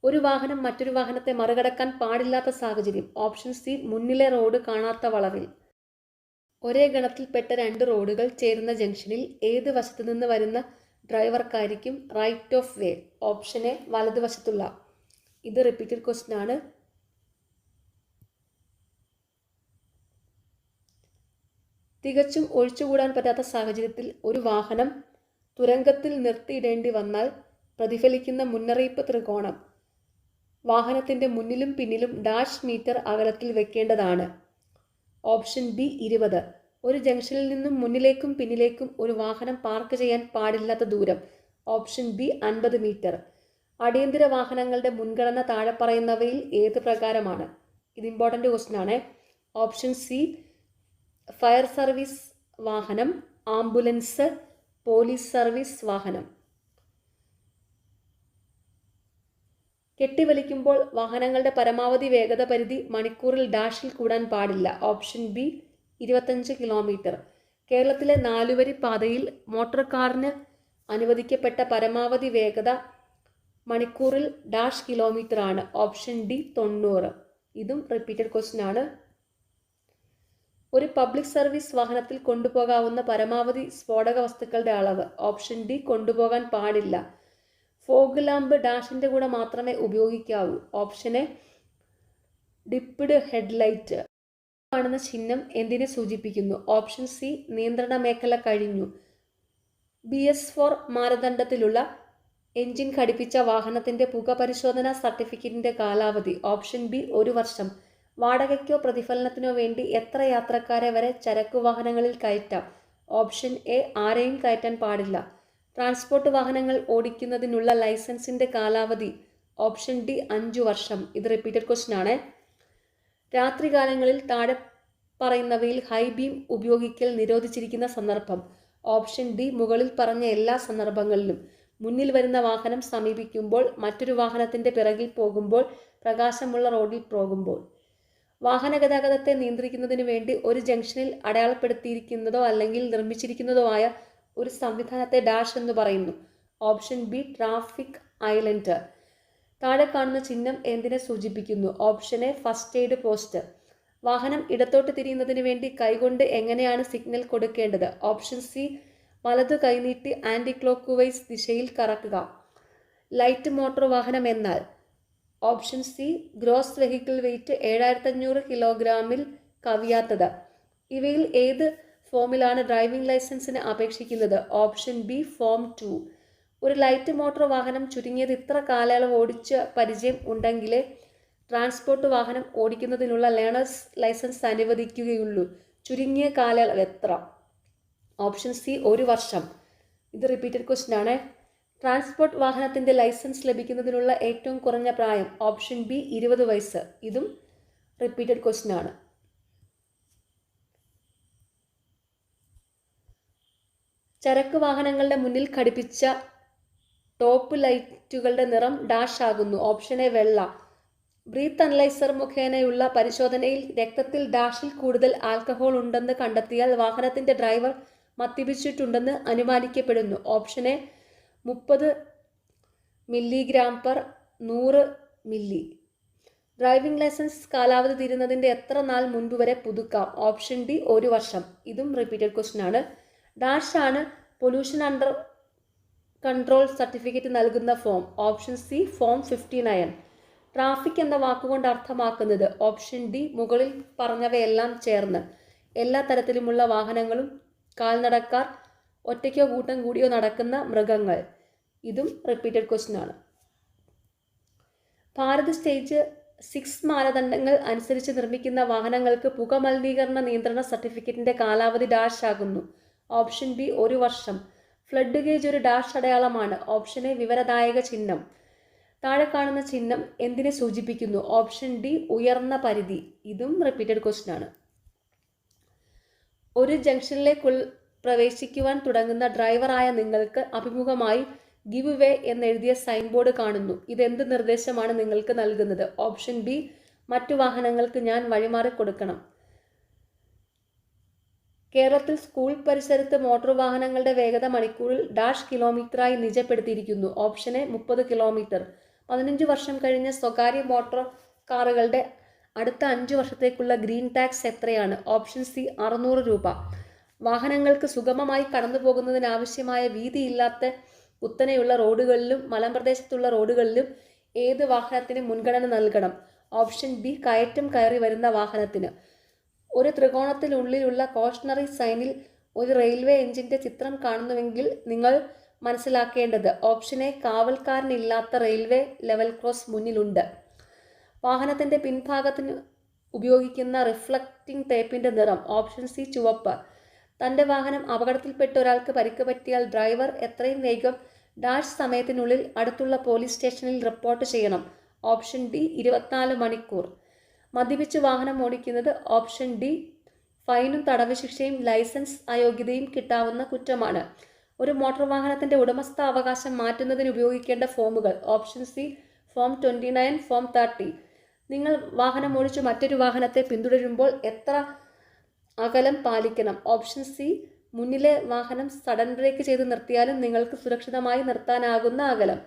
ഒരു വാഹനം മറ്റൊരു വാഹനത്തെ മറികടക്കാൻ പാടില്ലാത്ത സാഹചര്യം. ഓപ്ഷൻ സി മുന്നിലെ റോഡ് കാണാത്ത വളവിൽ. ഒരേ ഗണത്തിൽപ്പെട്ട 2 റോഡുകൾ ചേരുന്ന ജംഗ്ഷനിൽ ഏത് വശത്തു നിന്ന് വരുന്ന ഡ്രൈവർക്കായിരിക്കും right of way? Option A വലതുവശത്തുള്ള. ഇത് റിപ്പീറ്റഡ് ക്വസ്റ്റ്യൻ ആണ്. തികച്ചും ഒഴിച്ചുകൂടാൻ പറ്റാത്ത സാഹചര്യത്തിൽ ഒരു വാഹനം തുരങ്കത്തിൽ നിർത്തിയിടേണ്ടി വന്നാൽ പ്രതിഫലിക്കുന്ന മുന്നറിയിപ്പ് ത്രികോണം വാഹനത്തിൻ്റെ മുന്നിലും പിന്നിലും ഡാഷ് മീറ്റർ അകലത്തിൽ വെക്കേണ്ടതാണ്. Option B 20. ഒരു ജംഗ്ഷനിൽ നിന്നും മുന്നിലേക്കും പിന്നിലേക്കും ഒരു വാഹനം പാർക്ക് ചെയ്യാൻ പാടില്ലാത്ത ദൂരം. Option B 50 metre. അടിയന്തര വാഹനങ്ങളുടെ മുൻഗണന താഴെ പറയുന്നവയിൽ ഏത് പ്രകാരമാണ്? ഇത് ഇമ്പോർട്ടൻ്റ് ക്വസ്റ്റ്യൻ ആണ്. ഓപ്ഷൻ സി ഫയർ സർവീസ് വാഹനം, ആംബുലൻസ്, പോലീസ് സർവീസ് വാഹനം. കെട്ടിവലിക്കുമ്പോൾ വാഹനങ്ങളുടെ പരമാവധി വേഗത പരിധി മണിക്കൂറിൽ ഡാഷിൽ കൂടാൻ പാടില്ല. Option B 25 kilometre. കേരളത്തിലെ 4 വരി പാതയിൽ മോട്ടോർ കാറിന് അനുവദിക്കപ്പെട്ട പരമാവധി വേഗത മണിക്കൂറിൽ ഡാഷ് കിലോമീറ്റർ ആണ്. Option D 90. ഇതും റിപ്പീറ്റഡ് ക്വസ്റ്റ്യൻ ആണ്. ഒരു പബ്ലിക് സർവീസ് വാഹനത്തിൽ കൊണ്ടുപോകാവുന്ന പരമാവധി സ്ഫോടക വസ്തുക്കളുടെ അളവ്. ഓപ്ഷൻ ഡി കൊണ്ടുപോകാൻ പാടില്ല. ഫോഗ് ലാമ്പ് ഡാഷിൻ്റെ കൂടെ മാത്രമേ ഉപയോഗിക്കാവൂ. Option A dipped headlight. കാണുന്ന ചിഹ്നം എന്തിനെ സൂചിപ്പിക്കുന്നു? ഓപ്ഷൻ സി നിയന്ത്രണ മേഖല കഴിഞ്ഞു. BS4 മാനദണ്ഡത്തിലുള്ള എഞ്ചിൻ ഘടിപ്പിച്ച വാഹനത്തിൻ്റെ പുക പരിശോധനാ സർട്ടിഫിക്കറ്റിൻ്റെ കാലാവധി. ഓപ്ഷൻ ബി 1 വർഷം. വാടകയ്ക്കോ പ്രതിഫലനത്തിനോ വേണ്ടി എത്ര യാത്രക്കാരെ വരെ ചരക്കു വാഹനങ്ങളിൽ കയറ്റാം? ഓപ്ഷൻ എ ആരെയും കയറ്റാൻ പാടില്ല. ട്രാൻസ്പോർട്ട് വാഹനങ്ങൾ ഓടിക്കുന്നതിനുള്ള ലൈസൻസിൻ്റെ കാലാവധി. ഓപ്ഷൻ ഡി 5 വർഷം. ഇത് റിപ്പീറ്റഡ് ക്വസ്റ്റ്യൻ ആണ്. രാത്രികാലങ്ങളിൽ താഴെ പറയുന്നവയിൽ ഹൈ ബീം ഉപയോഗിക്കൽ നിരോധിച്ചിരിക്കുന്ന സന്ദർഭം. ഓപ്ഷൻ ഡി മുകളിൽ പറഞ്ഞ എല്ലാ സന്ദർഭങ്ങളിലും. മുന്നിൽ വരുന്ന വാഹനം സമീപിക്കുമ്പോൾ, മറ്റൊരു വാഹനത്തിൻ്റെ പിറകിൽ പോകുമ്പോൾ, പ്രകാശമുള്ള റോഡിൽ പോകുമ്പോൾ. വാഹന ഗതാഗതത്തെ നിയന്ത്രിക്കുന്നതിന് വേണ്ടി ഒരു ജംഗ്ഷനിൽ അടയാളപ്പെടുത്തിയിരിക്കുന്നതോ അല്ലെങ്കിൽ നിർമ്മിച്ചിരിക്കുന്നതോ ആയ ഒരു സംവിധാനത്തെ ഡാഷ് എന്ന് പറയുന്നു. Option B traffic island. താഴെ കാണുന്ന ചിഹ്നം എന്തിനെ സൂചിപ്പിക്കുന്നു? Option A first aid post. വാഹനം ഇടത്തോട്ട് തിരിയുന്നതിന് വേണ്ടി കൈകൊണ്ട് എങ്ങനെയാണ് സിഗ്നൽ കൊടുക്കേണ്ടത്? ഓപ്ഷൻ സി വലതു കൈനീട്ടി ആൻറ്റി ക്ലോക്ക് വൈസ് ദിശയിൽ കറക്കുക. ലൈറ്റ് മോട്ടോർ വാഹനം എന്നാൽ? Option C gross vehicle weight 7500 കിലോഗ്രാമിൽ കവിയാത്തത്. ഇവയിൽ ഏത് ഫോമിലാണ് ഡ്രൈവിംഗ് ലൈസൻസിന് അപേക്ഷിക്കുന്നത്? Option B form 2. ഒരു ലൈറ്റ് മോട്ടോർ വാഹനം ചുരുങ്ങിയത് ഇത്ര കാലയളവ് ഓടിച്ച പരിചയം ഉണ്ടെങ്കിലേ ട്രാൻസ്പോർട്ട് വാഹനം ഓടിക്കുന്നതിനുള്ള ലേണേഴ്സ് ലൈസൻസ് അനുവദിക്കുകയുള്ളൂ. ചുരുങ്ങിയ കാലയളവ് എത്ര? ഓപ്ഷൻ സി 1 വർഷം. ഇത് റിപ്പീറ്റഡ് ക്വസ്റ്റ്യൻ ആണ്. ട്രാൻസ്പോർട്ട് വാഹനത്തിൻ്റെ ലൈസൻസ് ലഭിക്കുന്നതിനുള്ള ഏറ്റവും കുറഞ്ഞ പ്രായം. ഓപ്ഷൻ ബി 20 വയസ്സ്. ഇതും റിപ്പീറ്റഡ് ക്വസ്റ്റ്യൻ ആണ്. ചരക്ക് വാഹനങ്ങളുടെ മുന്നിൽ ഘടിപ്പിച്ച ടോപ്പ് ലൈറ്റുകളുടെ നിറം ഡാഷ് ആകുന്നു. ഓപ്ഷൻ എ വെള്ള. ബ്രീത്ത് അനലൈസർ മുഖേനയുള്ള പരിശോധനയിൽ രക്തത്തിൽ ഡാഷിൽ കൂടുതൽ ആൽക്കഹോൾ ഉണ്ടെന്ന് കണ്ടെത്തിയാൽ വാഹനത്തിൻ്റെ ഡ്രൈവർ മദ്യപിച്ചിട്ടുണ്ടെന്ന് അനുമാനിക്കപ്പെടുന്നു. Option A 30 mg/100 milli. Driving licence കാലാവധി തീരുന്നതിൻ്റെ എത്ര നാൾ മുൻപ് വരെ പുതുക്കാം? ഓപ്ഷൻ ഡി 1 വർഷം. ഇതും റിപ്പീറ്റഡ് ക്വസ്റ്റ്യൻ ആണ്. ഡാഷ് ആണ് പൊല്യൂഷൻ അണ്ടർ കൺട്രോൾ സർട്ടിഫിക്കറ്റ് നൽകുന്ന form. Option C form 59. Traffic എന്ന വാക്കുകൊണ്ട് അർത്ഥമാക്കുന്നത്. ഓപ്ഷൻ ഡി മുകളിൽ പറഞ്ഞവയെല്ലാം ചേർന്ന്. എല്ലാ തരത്തിലുമുള്ള വാഹനങ്ങളും, കാൽനടക്കാർ, ഒറ്റയ്ക്കോ കൂട്ടം കൂടിയോ നടക്കുന്ന മൃഗങ്ങൾ. ഇതും റിപ്പീറ്റഡ് ക്വസ്റ്റ്യൻ ആണ്. ഭാരത് സ്റ്റേജ് 6 മാനദണ്ഡങ്ങൾ അനുസരിച്ച് നിർമ്മിക്കുന്ന വാഹനങ്ങൾക്ക് പുക മലിനീകരണ നിയന്ത്രണ സർട്ടിഫിക്കറ്റിൻ്റെ കാലാവധി ഡാഷ് ആകുന്നു. ഓപ്ഷൻ ബി 1 വർഷം. ഫ്ലഡ് ഗേജ് ഒരു ഡാഷ് അടയാളമാണ്. ഓപ്ഷൻ എ വിവരദായക ചിഹ്നം. താഴെ കാണുന്ന ചിഹ്നം എന്തിനെ സൂചിപ്പിക്കുന്നു? ഓപ്ഷൻ ഡി ഉയർന്ന പരിധി. ഇതും റിപ്പീറ്റഡ് ക്വസ്റ്റ്യൻ ആണ്. ഒരു ജംഗ്ഷനിലേക്ക് പ്രവേശിക്കുവാൻ തുടങ്ങുന്ന ഡ്രൈവറായ നിങ്ങൾക്ക് അഭിമുഖമായി ഗിവ് വേ എന്നെഴുതിയ സൈൻ ബോർഡ് കാണുന്നു. ഇതെന്ത് നിർദ്ദേശമാണ് നിങ്ങൾക്ക് നൽകുന്നത്? ഓപ്ഷൻ ബി മറ്റു വാഹനങ്ങൾക്ക് ഞാൻ വഴിമാറി കൊടുക്കണം. കേരളത്തിൽ സ്കൂൾ പരിസരത്ത് മോട്ടോർ വാഹനങ്ങളുടെ വേഗത മണിക്കൂറിൽ ഡാഷ് കിലോമീറ്ററായി നിജപ്പെടുത്തിയിരിക്കുന്നു. Option A 30 kilometre. 15 വർഷം കഴിഞ്ഞ സ്വകാര്യ മോട്ടോർ കാറുകളുടെ അടുത്ത 5 വർഷത്തേക്കുള്ള ഗ്രീൻ ടാക്സ് എത്രയാണ്? ഓപ്ഷൻ സി 600 രൂപ. വാഹനങ്ങൾക്ക് സുഗമമായി കടന്നു പോകുന്നതിനാവശ്യമായ വീതിയില്ലാത്ത കുത്തനെയുള്ള റോഡുകളിലും മലമ്പ്രദേശത്തുള്ള റോഡുകളിലും ഏത് വാഹനത്തിന് മുൻഗണന നൽകണം? ഓപ്ഷൻ ബി കയറ്റം കയറി വരുന്ന വാഹനത്തിന്. ഒരു ത്രികോണത്തിനുള്ളിലുള്ള കോഷണറി സൈനിൽ ഒരു റെയിൽവേ എഞ്ചിന്റെ ചിത്രം കാണുന്നുവെങ്കിൽ നിങ്ങൾ മനസ്സിലാക്കേണ്ടത് ഓപ്ഷൻ എ കാവൽക്കാരനില്ലാത്ത റെയിൽവേ ലെവൽ ക്രോസ് മുന്നിലുണ്ട്. വാഹനത്തിന്റെ പിൻഭാഗത്തിന് ഉപയോഗിക്കുന്ന റിഫ്ലക്റ്റിംഗ് ടേപ്പിന്റെ നിറം ഓപ്ഷൻ സി ചുവപ്പ്. തന്റെ വാഹനം അപകടത്തിൽപ്പെട്ട് ഒരാൾക്ക് പരിക്ക് പറ്റിയാൽ ഡ്രൈവർ എത്രയും വേഗം ഡാഷ് സമയത്തിനുള്ളിൽ അടുത്തുള്ള പോലീസ് സ്റ്റേഷനിൽ റിപ്പോർട്ട് ചെയ്യണം. ഓപ്ഷൻ ഡി 24 മണിക്കൂർ. മദ്യപിച്ച് വാഹനം ഓടിക്കുന്നത് ഓപ്ഷൻ ഡി ഫൈനും തടവ് ശിക്ഷയും ലൈസൻസ് അയോഗ്യതയും കിട്ടാവുന്ന കുറ്റമാണ്. ഒരു മോട്ടോർ വാഹനത്തിന്റെ ഉടമസ്ഥാവകാശം മാറ്റുന്നതിന് ഉപയോഗിക്കേണ്ട ഫോമുകൾ ഓപ്ഷൻ സി ഫോം 29, ഫോം 30. നിങ്ങൾ വാഹനം ഓടിച്ച് മറ്റൊരു വാഹനത്തെ പിന്തുടരുമ്പോൾ എത്ര അകലം പാലിക്കണം? ഓപ്ഷൻ സി മുന്നിലെ വാഹനം സഡൻ ബ്രേക്ക് ചെയ്ത് നിർത്തിയാലും നിങ്ങൾക്ക് സുരക്ഷിതമായി നിർത്താനാകുന്ന അകലം.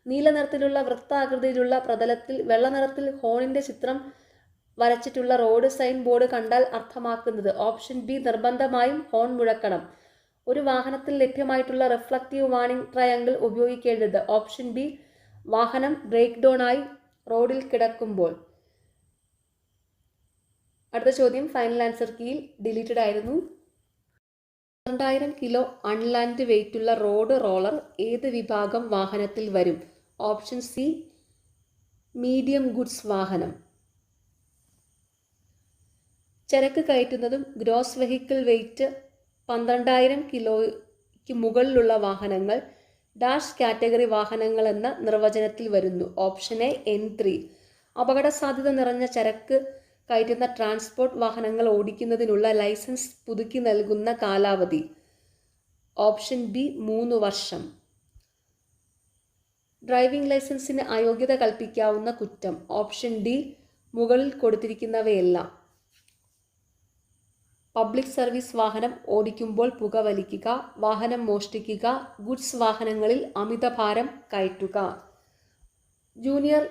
നീല നിറത്തിലുള്ള വൃത്താകൃതിയിലുള്ള പ്രതലത്തിൽ വെള്ള നിറത്തിൽ ഹോണിന്റെ ചിത്രം വരച്ചിട്ടുള്ള റോഡ് സൈൻ ബോർഡ് കണ്ടാൽ അർത്ഥമാക്കുന്നത് ഓപ്ഷൻ ബി നിർബന്ധമായും ഹോൺ മുഴക്കണം. ഒരു വാഹനത്തിൽ ലഭ്യമായിട്ടുള്ള റിഫ്ലക്റ്റീവ് വാർണിംഗ് ട്രയാങ്കിൾ ഉപയോഗിക്കേണ്ടത് ഓപ്ഷൻ ബി വാഹനം ബ്രേക്ക് ഡൗൺ ആയി റോഡിൽ കിടക്കുമ്പോൾ. അടുത്ത ചോദ്യം ഫൈനൽ ആൻസർ കീയിൽ ഡിലീറ്റഡ് ആയിരുന്നു. 2000 കിലോ അൺലാൻഡ് വെയിറ്റുള്ള റോഡ് റോളർ ഏത് വിഭാഗം വാഹനത്തിൽ വരും? ഓപ്ഷൻ സി മീഡിയം ഗുഡ്സ് വാഹനം. ചരക്ക് കയറ്റുന്നതും ഗ്രോസ് വെഹിക്കിൾ വെയിറ്റ് 12,000 കിലോയ്ക്ക് മുകളിലുള്ള വാഹനങ്ങൾ ഡാഷ് കാറ്റഗറി വാഹനങ്ങൾ എന്ന നിർവചനത്തിൽ വരുന്നു. Option A N3. അപകട സാധ്യത നിറഞ്ഞ ചരക്ക് കയറ്റുന്ന ട്രാൻസ്പോർട്ട് വാഹനങ്ങൾ ഓടിക്കുന്നതിനുള്ള ലൈസൻസ് പുതുക്കി നൽകുന്ന കാലാവധി ഓപ്ഷൻ ബി 3 വർഷം. ഡ്രൈവിംഗ് ലൈസൻസിന് അയോഗ്യത കൽപ്പിക്കാവുന്ന കുറ്റം ഓപ്ഷൻ ഡി മുകളിൽ കൊടുത്തിരിക്കുന്നവയെല്ലാം. പബ്ലിക് സർവീസ് വാഹനം ഓടിക്കുമ്പോൾ പുകവലിക്കുക, വാഹനം മോഷ്ടിക്കുക, ഗുഡ്സ് വാഹനങ്ങളിൽ അമിതഭാരം കയറ്റുക. ജൂനിയർ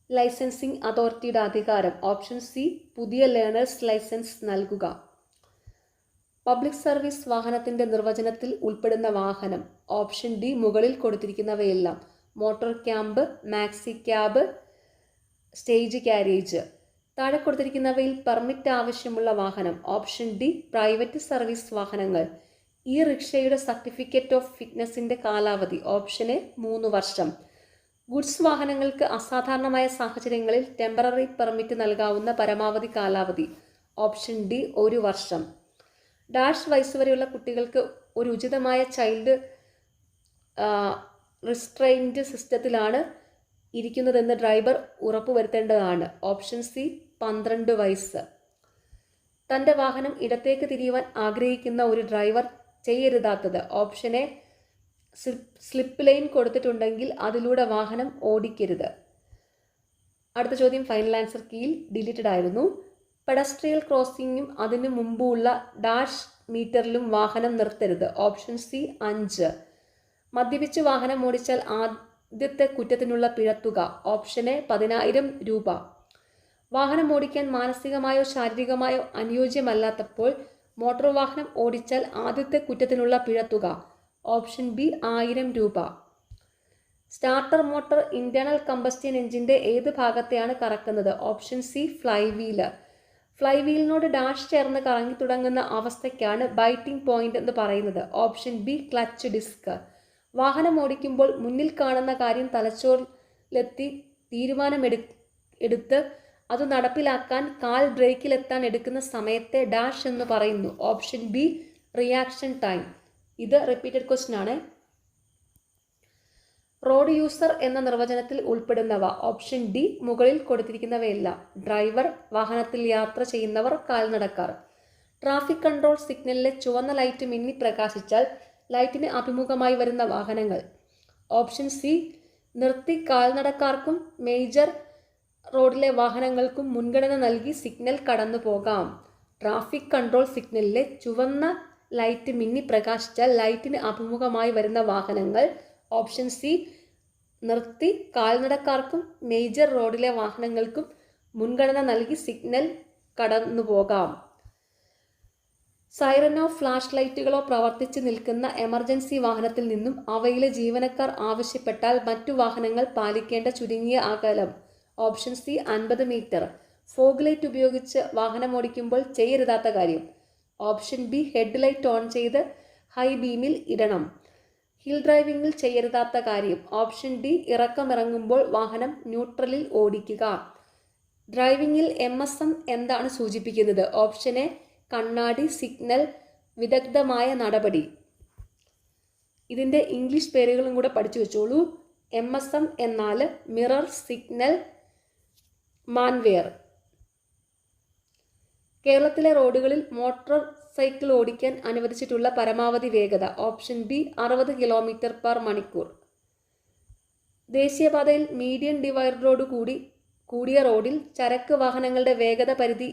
ലൈസൻസിംഗ് അതോറിറ്റിയുടെ അധികാരം ഓപ്ഷൻ സി പുതിയ ലേണേഴ്സ് ലൈസൻസ് നൽകുക. പബ്ലിക് സർവീസ് വാഹനത്തിന്റെ നിർവചനത്തിൽ ഉൾപ്പെടുന്ന വാഹനം ഓപ്ഷൻ ഡി മുകളിൽ കൊടുത്തിരിക്കുന്നവയെല്ലാം. Motor cab, maxi cab, stage carriage. താഴെ കൊടുത്തിരിക്കുന്നവയിൽ പെർമിറ്റ് ആവശ്യമുള്ള വാഹനം ഓപ്ഷൻ ഡി പ്രൈവറ്റ് സർവീസ് വാഹനങ്ങൾ. ഈ റിക്ഷയുടെ സർട്ടിഫിക്കറ്റ് ഓഫ് ഫിറ്റ്നസിന്റെ കാലാവധി ഓപ്ഷൻ എ 3 വർഷം. ഗുഡ്സ് വാഹനങ്ങൾക്ക് അസാധാരണമായ സാഹചര്യങ്ങളിൽ ടെമ്പററി പെർമിറ്റ് നൽകാവുന്ന പരമാവധി കാലാവധി ഓപ്ഷൻ ഡി 1 വർഷം. ഡാഷ് വയസ്സ് വരെയുള്ള കുട്ടികൾക്ക് ഒരു ഉചിതമായ ചൈൽഡ് റിസ്ട്രെയിൻറ്റ് സിസ്റ്റത്തിലാണ് ഇരിക്കുന്നതെന്ന് ഡ്രൈവർ ഉറപ്പുവരുത്തേണ്ടതാണ്. ഓപ്ഷൻ സി 12 വയസ്സ്. തൻ്റെ വാഹനം ഇടത്തേക്ക് തിരിയുവാൻ ആഗ്രഹിക്കുന്ന ഒരു ഡ്രൈവർ ചെയ്യരുതാത്തത് ഓപ്ഷൻ എ സ്ലിപ്പ് ലൈൻ കൊടുത്തിട്ടുണ്ടെങ്കിൽ അതിലൂടെ വാഹനം ഓടിക്കരുത്. അടുത്ത ചോദ്യം ഫൈനൽ ആൻസർ കീയിൽ ഡിലീറ്റഡ് ആയിരുന്നു. പെഡസ്ട്രിയൽ ക്രോസിംഗും അതിനു മുമ്പുള്ള ഡാഷ് മീറ്ററിലും വാഹനം നിർത്തരുത് ഓപ്ഷൻ സി 5. മദ്യപിച്ച് വാഹനം ഓടിച്ചാൽ ആദ്യത്തെ കുറ്റത്തിനുള്ള പിഴത്തുക ഓപ്ഷൻ എ 10,000 രൂപ. വാഹനം ഓടിക്കാൻ മാനസികമായോ ശാരീരികമായോ അനുയോജ്യമല്ലാത്തപ്പോൾ മോട്ടോർ വാഹനം ഓടിച്ചാൽ ആദ്യത്തെ കുറ്റത്തിനുള്ള പിഴത്തുക ഓപ്ഷൻ ബി 1000 രൂപ. സ്റ്റാർട്ടർ മോട്ടോർ ഇന്റേണൽ കമ്പസ്റ്റ്യൻ എഞ്ചിന്റെ ഏത് ഭാഗത്തെയാണ് കറക്കുന്നത്? Option C flywheel. ഫ്ലൈ വീലിനോട് ഡാഷ് ചേർന്ന് കറങ്ങി തുടങ്ങുന്ന അവസ്ഥയ്ക്കാണ് ബൈറ്റിംഗ് പോയിന്റ് എന്ന് പറയുന്നത്. Option B clutch disc. വാഹനം ഓടിക്കുമ്പോൾ മുന്നിൽ കാണുന്ന കാര്യം തലച്ചോറിലെത്തി തീരുമാനമെടുത്ത് അത് നടപ്പിലാക്കാൻ കാൽ ബ്രേക്കിലെത്താൻ എടുക്കുന്ന സമയത്തെ ഡാഷ് എന്ന് പറയുന്നു. Option B reaction time. ഇത് റിപ്പീറ്റഡ് ക്വസ്റ്റ്യൻ ആണ്. റോഡ് യൂസർ എന്ന നിർവചനത്തിൽ ഉൾപ്പെടുന്നവ ഓപ്ഷൻ ഡി മുകളിൽ കൊടുത്തിരിക്കുന്നവയെല്ലാം. ഡ്രൈവർ, വാഹനത്തിൽ യാത്ര ചെയ്യുന്നവർ, കാൽനടക്കാർ. ട്രാഫിക് കൺട്രോൾ സിഗ്നലിലെ ചുവന്ന ലൈറ്റ് മിന്നി പ്രകാശിച്ചാൽ ലൈറ്റിന് അഭിമുഖമായി വരുന്ന വാഹനങ്ങൾ ഓപ്ഷൻ സി നിർത്തി കാൽനടക്കാർക്കും മേജർ റോഡിലെ വാഹനങ്ങൾക്കും മുൻഗണന നൽകി സിഗ്നൽ കടന്നു പോകാം. ട്രാഫിക് കൺട്രോൾ സിഗ്നലിലെ ചുവന്ന ലൈറ്റ് മിന്നി പ്രകാശിച്ചാൽ ലൈറ്റിന് അഭിമുഖമായി വരുന്ന വാഹനങ്ങൾ ഓപ്ഷൻ സി നിർത്തി കാൽനടക്കാർക്കും മേജർ റോഡിലെ വാഹനങ്ങൾക്കും മുൻഗണന നൽകി സിഗ്നൽ കടന്നു പോകാം. സൈറനോ ഫ്ലാഷ് ലൈറ്റുകളോ പ്രവർത്തിച്ചു നിൽക്കുന്ന എമർജൻസി വാഹനത്തിൽ നിന്നും അവയിലെ ജീവനക്കാർ ആവശ്യപ്പെട്ടാൽ മറ്റു വാഹനങ്ങൾ പാലിക്കേണ്ട ചുരുങ്ങിയ അകലം. Option C 50 metre. Fog light ഉപയോഗിച്ച് വാഹനമോടിക്കുമ്പോൾ ചെയ്യരുതാത്ത കാര്യം. Option B head light on ചെയ്ത് ഹൈ ബീമിൽ ഇടണം. ഹിൽ ഡ്രൈവിംഗിൽ ചെയ്യരുതാത്ത കാര്യം. ഓപ്ഷൻ ഡി ഇറക്കമിറങ്ങുമ്പോൾ വാഹനം ന്യൂട്രലിൽ ഓടിക്കുക. ഡ്രൈവിംഗിൽ MSM എന്താണ് സൂചിപ്പിക്കുന്നത്? ഓപ്ഷൻ എ കണ്ണാടി സിഗ്നൽ വിദഗ്ധമായ നടപടി. ഇതിൻ്റെ ഇംഗ്ലീഷ് പേരുകളും കൂടെ പഠിച്ചു വെച്ചോളൂ. MSM എന്നാൽ മിറർ സിഗ്നൽ മാൻവെയർ. കേരളത്തിലെ റോഡുകളിൽ മോട്ടോർ സൈക്കിൾ ഓടിക്കാൻ അനുവദിച്ചിട്ടുള്ള പരമാവധി വേഗത. Option B 60 km/മണിക്കൂർ. ദേശീയപാതയിൽ മീഡിയൻ ഡിവൈഡറോട് കൂടിയ റോഡിൽ ചരക്ക് വാഹനങ്ങളുടെ വേഗത പരിധി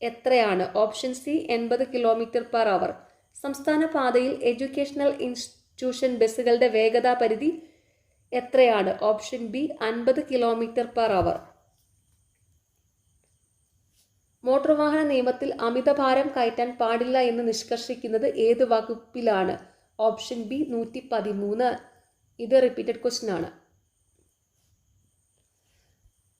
എത്രയാണ്? Option C 80 km/h. സംസ്ഥാന പാതയിൽ എഡ്യൂക്കേഷണൽ ഇൻസ്റ്റിറ്റ്യൂഷൻ ബസ്സുകളുടെ വേഗതാ പരിധി എത്രയാണ്? Option B 50 km/h. മോട്ടോർ വാഹന നിയമത്തിൽ അമിതഭാരം കയറ്റാൻ പാടില്ല എന്ന് നിഷ്കർഷിക്കുന്നത് ഏത് വകുപ്പിലാണ്? Option B 113. ഇത് റിപ്പീറ്റഡ് ക്വസ്റ്റ്യൻ ആണ്.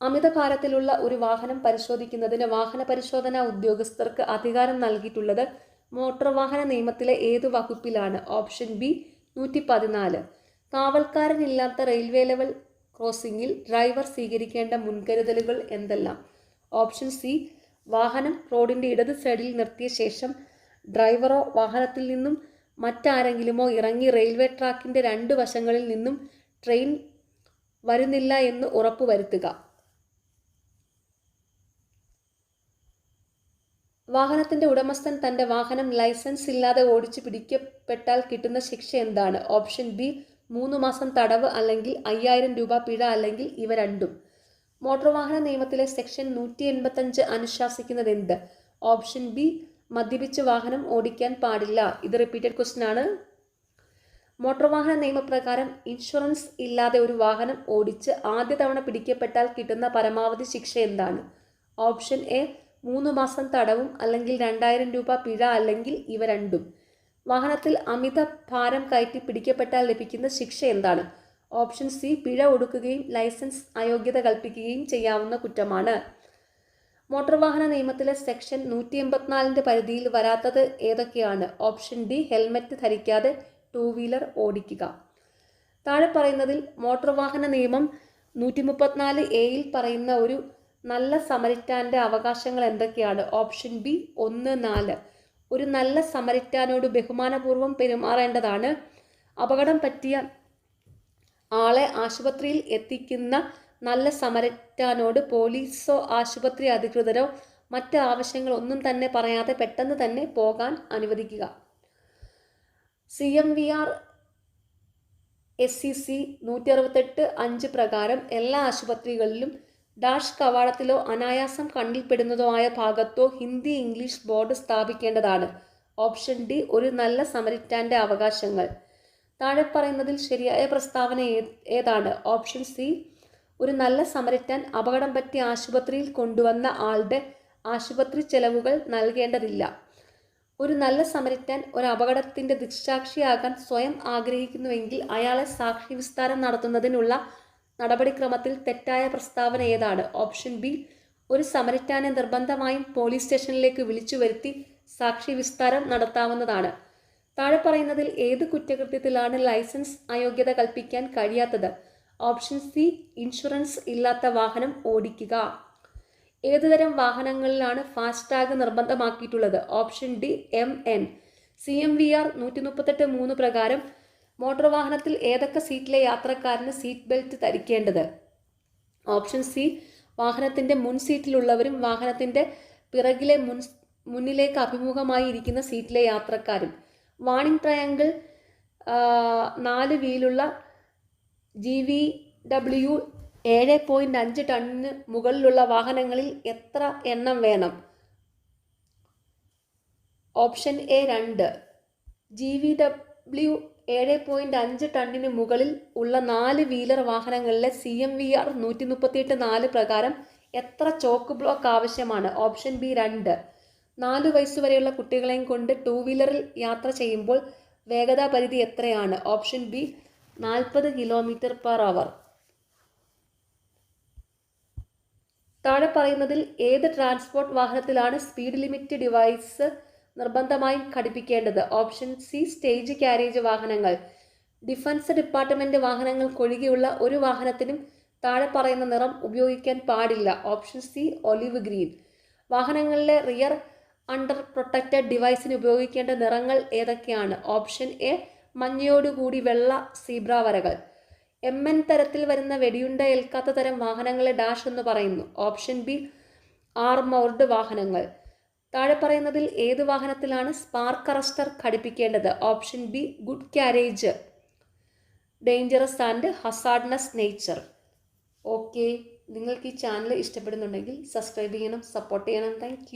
അമിതഭാരത്തിലുള്ള ഒരു വാഹനം പരിശോധിക്കുന്നതിന് വാഹന പരിശോധനാ ഉദ്യോഗസ്ഥർക്ക് അധികാരം നൽകിയിട്ടുള്ളത് മോട്ടോർ വാഹന നിയമത്തിലെ ഏതു വകുപ്പിലാണ്? Option B 114. കാവൽക്കാരനില്ലാത്ത റെയിൽവേ ലെവൽ ക്രോസിംഗിൽ ഡ്രൈവർ സ്വീകരിക്കേണ്ട മുൻകരുതലുകൾ എന്തെല്ലാം? ഓപ്ഷൻ സി വാഹനം റോഡിൻ്റെ ഇടത് സൈഡിൽ നിർത്തിയ ശേഷം ഡ്രൈവറോ വാഹനത്തിൽ നിന്നും മറ്റാരെങ്കിലുമോ ഇറങ്ങി റെയിൽവേ ട്രാക്കിൻ്റെ 2 വശങ്ങളിൽ നിന്നും ട്രെയിൻ വരുന്നില്ല എന്ന് ഉറപ്പുവരുത്തുക. വാഹനത്തിൻ്റെ ഉടമസ്ഥൻ തൻ്റെ വാഹനം ലൈസൻസ് ഇല്ലാതെ ഓടിച്ച് പിടിക്കപ്പെട്ടാൽ കിട്ടുന്ന ശിക്ഷ എന്താണ്? ഓപ്ഷൻ ബി 3 മാസം തടവ് അല്ലെങ്കിൽ 5000 രൂപ പിഴ അല്ലെങ്കിൽ ഇവ രണ്ടും. മോട്ടോർ വാഹന നിയമത്തിലെ സെക്ഷൻ 185 അനുശാസിക്കുന്നത് എന്ത്? ഓപ്ഷൻ ബി മദ്യപിച്ച് വാഹനം ഓടിക്കാൻ പാടില്ല. ഇത് റിപ്പീറ്റഡ് ക്വസ്റ്റ്യൻ ആണ്. മോട്ടോർ വാഹന നിയമപ്രകാരം ഇൻഷുറൻസ് ഇല്ലാതെ ഒരു വാഹനം ഓടിച്ച് ആദ്യ തവണ പിടിക്കപ്പെട്ടാൽ കിട്ടുന്ന പരമാവധി ശിക്ഷ എന്താണ്? ഓപ്ഷൻ എ 3 മാസം തടവും അല്ലെങ്കിൽ 2000 രൂപ പിഴ അല്ലെങ്കിൽ ഇവ രണ്ടും. വാഹനത്തിൽ അമിത ഭാരം കയറ്റി പിടിക്കപ്പെട്ടാൽ ലഭിക്കുന്ന ശിക്ഷ എന്താണ്? ഓപ്ഷൻ സി പിഴ ഒടുക്കുകയും ലൈസൻസ് അയോഗ്യത കൽപ്പിക്കുകയും ചെയ്യാവുന്ന കുറ്റമാണ്. മോട്ടോർ വാഹന നിയമത്തിലെ സെക്ഷൻ 184 പരിധിയിൽ വരാത്തത് ഏതൊക്കെയാണ്? ഓപ്ഷൻ ഡി ഹെൽമറ്റ് ധരിക്കാതെ 2 വീലർ ഓടിക്കുക. താഴെ പറയുന്നതിൽ മോട്ടോർ വാഹന നിയമം 134A പറയുന്ന ഒരു നല്ല സമരിറ്റാൻ്റെ അവകാശങ്ങൾ എന്തൊക്കെയാണ്? Option B 1-4. ഒരു നല്ല സമരിറ്റാനോട് ബഹുമാനപൂർവ്വം പെരുമാറേണ്ടതാണ്. അപകടം പറ്റിയ ആളെ ആശുപത്രിയിൽ എത്തിക്കുന്ന നല്ല സമരിറ്റാനോട് പോലീസോ ആശുപത്രി അധികൃതരോ മറ്റ് ആവശ്യങ്ങൾ ഒന്നും തന്നെ പറയാതെ പെട്ടെന്ന് തന്നെ പോകാൻ അനുവദിക്കുക. CMVR SCC 168(5) പ്രകാരം എല്ലാ ആശുപത്രികളിലും ഡാഷ് കവാടത്തിലോ അനായാസം കണ്ണിൽപ്പെടുന്നതോ ആയ ഭാഗത്തോ ഹിന്ദി ഇംഗ്ലീഷ് ബോർഡ് സ്ഥാപിക്കേണ്ടതാണ്. ഓപ്ഷൻ ഡി ഒരു നല്ല സമരിറ്റാൻ്റെ അവകാശങ്ങൾ. താഴെ പറയുന്നതിൽ ശരിയായ പ്രസ്താവന ഏതാണ്? ഓപ്ഷൻ സി ഒരു നല്ല സമരിറ്റാൻ അപകടം പറ്റി ആശുപത്രിയിൽ കൊണ്ടുവന്ന ആളുടെ ആശുപത്രി ചെലവുകൾ നൽകേണ്ടതില്ല. ഒരു നല്ല സമരിറ്റാൻ ഒരു അപകടത്തിൻ്റെ ദൃക്സാക്ഷിയാകാൻ സ്വയം ആഗ്രഹിക്കുന്നുവെങ്കിൽ അയാളെ സാക്ഷി വിസ്താരം നടത്തുന്നതിനുള്ള നടപടിക്രമത്തിൽ തെറ്റായ പ്രസ്താവന ഏതാണ്? ഓപ്ഷൻ ബി ഒരു സമരിറ്റാനെ നിർബന്ധമായും പോലീസ് സ്റ്റേഷനിലേക്ക് വിളിച്ചു വരുത്തി സാക്ഷി വിസ്താരം നടത്താവുന്നതാണ്. താഴെ പറയുന്നതിൽ ഏത് കുറ്റകൃത്യത്തിലാണ് ലൈസൻസ് അയോഗ്യത കൽപ്പിക്കാൻ കഴിയാത്തത്? ഓപ്ഷൻ സി ഇൻഷുറൻസ് ഇല്ലാത്ത വാഹനം ഓടിക്കുക. ഏതുതരം വാഹനങ്ങളിലാണ് ഫാസ്ടാഗ് നിർബന്ധമാക്കിയിട്ടുള്ളത്? Option D MN. CMVR 138(3) പ്രകാരം മോട്ടോർ വാഹനത്തിൽ ഏതൊക്കെ സീറ്റിലെ യാത്രക്കാരന് സീറ്റ് ബെൽറ്റ് ധരിക്കേണ്ടത്? ഓപ്ഷൻ സി വാഹനത്തിൻ്റെ മുൻ സീറ്റിലുള്ളവരും വാഹനത്തിൻ്റെ പിറകിലെ മുന്നിലേക്ക് അഭിമുഖമായി ഇരിക്കുന്ന സീറ്റിലെ യാത്രക്കാരും. വാണിംഗ് ട്രയാങ്കിൾ 4 വീലുള്ള GVW 7.5 ടണ്ണിന് മുകളിലുള്ള വാഹനങ്ങളിൽ എത്ര എണ്ണം വേണം? Option A 2. GVW 7.5 ടണ്ണിന് മുകളിൽ ഉള്ള 4 വീലർ വാഹനങ്ങളിലെ CMVR 138(4) പ്രകാരം എത്ര ചോക്ക് ബ്ലോക്ക് ആവശ്യമാണ്? Option B 2. 4 വയസ്സുവരെയുള്ള കുട്ടികളെയും കൊണ്ട് 2 വീലറിൽ യാത്ര ചെയ്യുമ്പോൾ വേഗതാ പരിധി എത്രയാണ്? Option B 40 km/h. താഴെ പറയുന്നതിൽ ഏത് ട്രാൻസ്പോർട്ട് വാഹനത്തിലാണ് സ്പീഡ് ലിമിറ്റ് ഡിവൈസ് നിർബന്ധമായും ഘടിപ്പിക്കേണ്ടത്? ഓപ്ഷൻ സി സ്റ്റേജ് കാരേജ് വാഹനങ്ങൾ. ഡിഫൻസ് ഡിപ്പാർട്ട്മെന്റ് വാഹനങ്ങൾക്കൊഴികെയുള്ള ഒരു വാഹനത്തിനും താഴെ പറയുന്ന നിറം ഉപയോഗിക്കാൻ പാടില്ല. Option C olive green. വാഹനങ്ങളിലെ റിയർ അണ്ടർ പ്രൊട്ടക്റ്റഡ് ഡിവൈസിന് ഉപയോഗിക്കേണ്ട നിറങ്ങൾ ഏതൊക്കെയാണ്? ഓപ്ഷൻ എ മഞ്ഞയോടുകൂടി വെള്ള സീബ്ര വരകൾ. MN തരത്തിൽ വരുന്ന വെടിയുണ്ട ഏൽക്കാത്ത തരം വാഹനങ്ങളെ ഡാഷ് എന്ന് പറയുന്നു. ഓപ്ഷൻ ബി ആർമൗർഡ് വാഹനങ്ങൾ. താഴെ പറയുന്നതിൽ ഏത് വാഹനത്തിലാണ് സ്പാർക്ക് അറസ്റ്റർ ഘടിപ്പിക്കേണ്ടത്? Option B good carriage, dangerous and hazardous nature. Okay, നിങ്ങൾക്ക് ഈ ചാനൽ ഇഷ്ടപ്പെടുന്നുണ്ടെങ്കിൽ സബ്സ്ക്രൈബ് ചെയ്യണം, സപ്പോർട്ട് ചെയ്യണം. താങ്ക്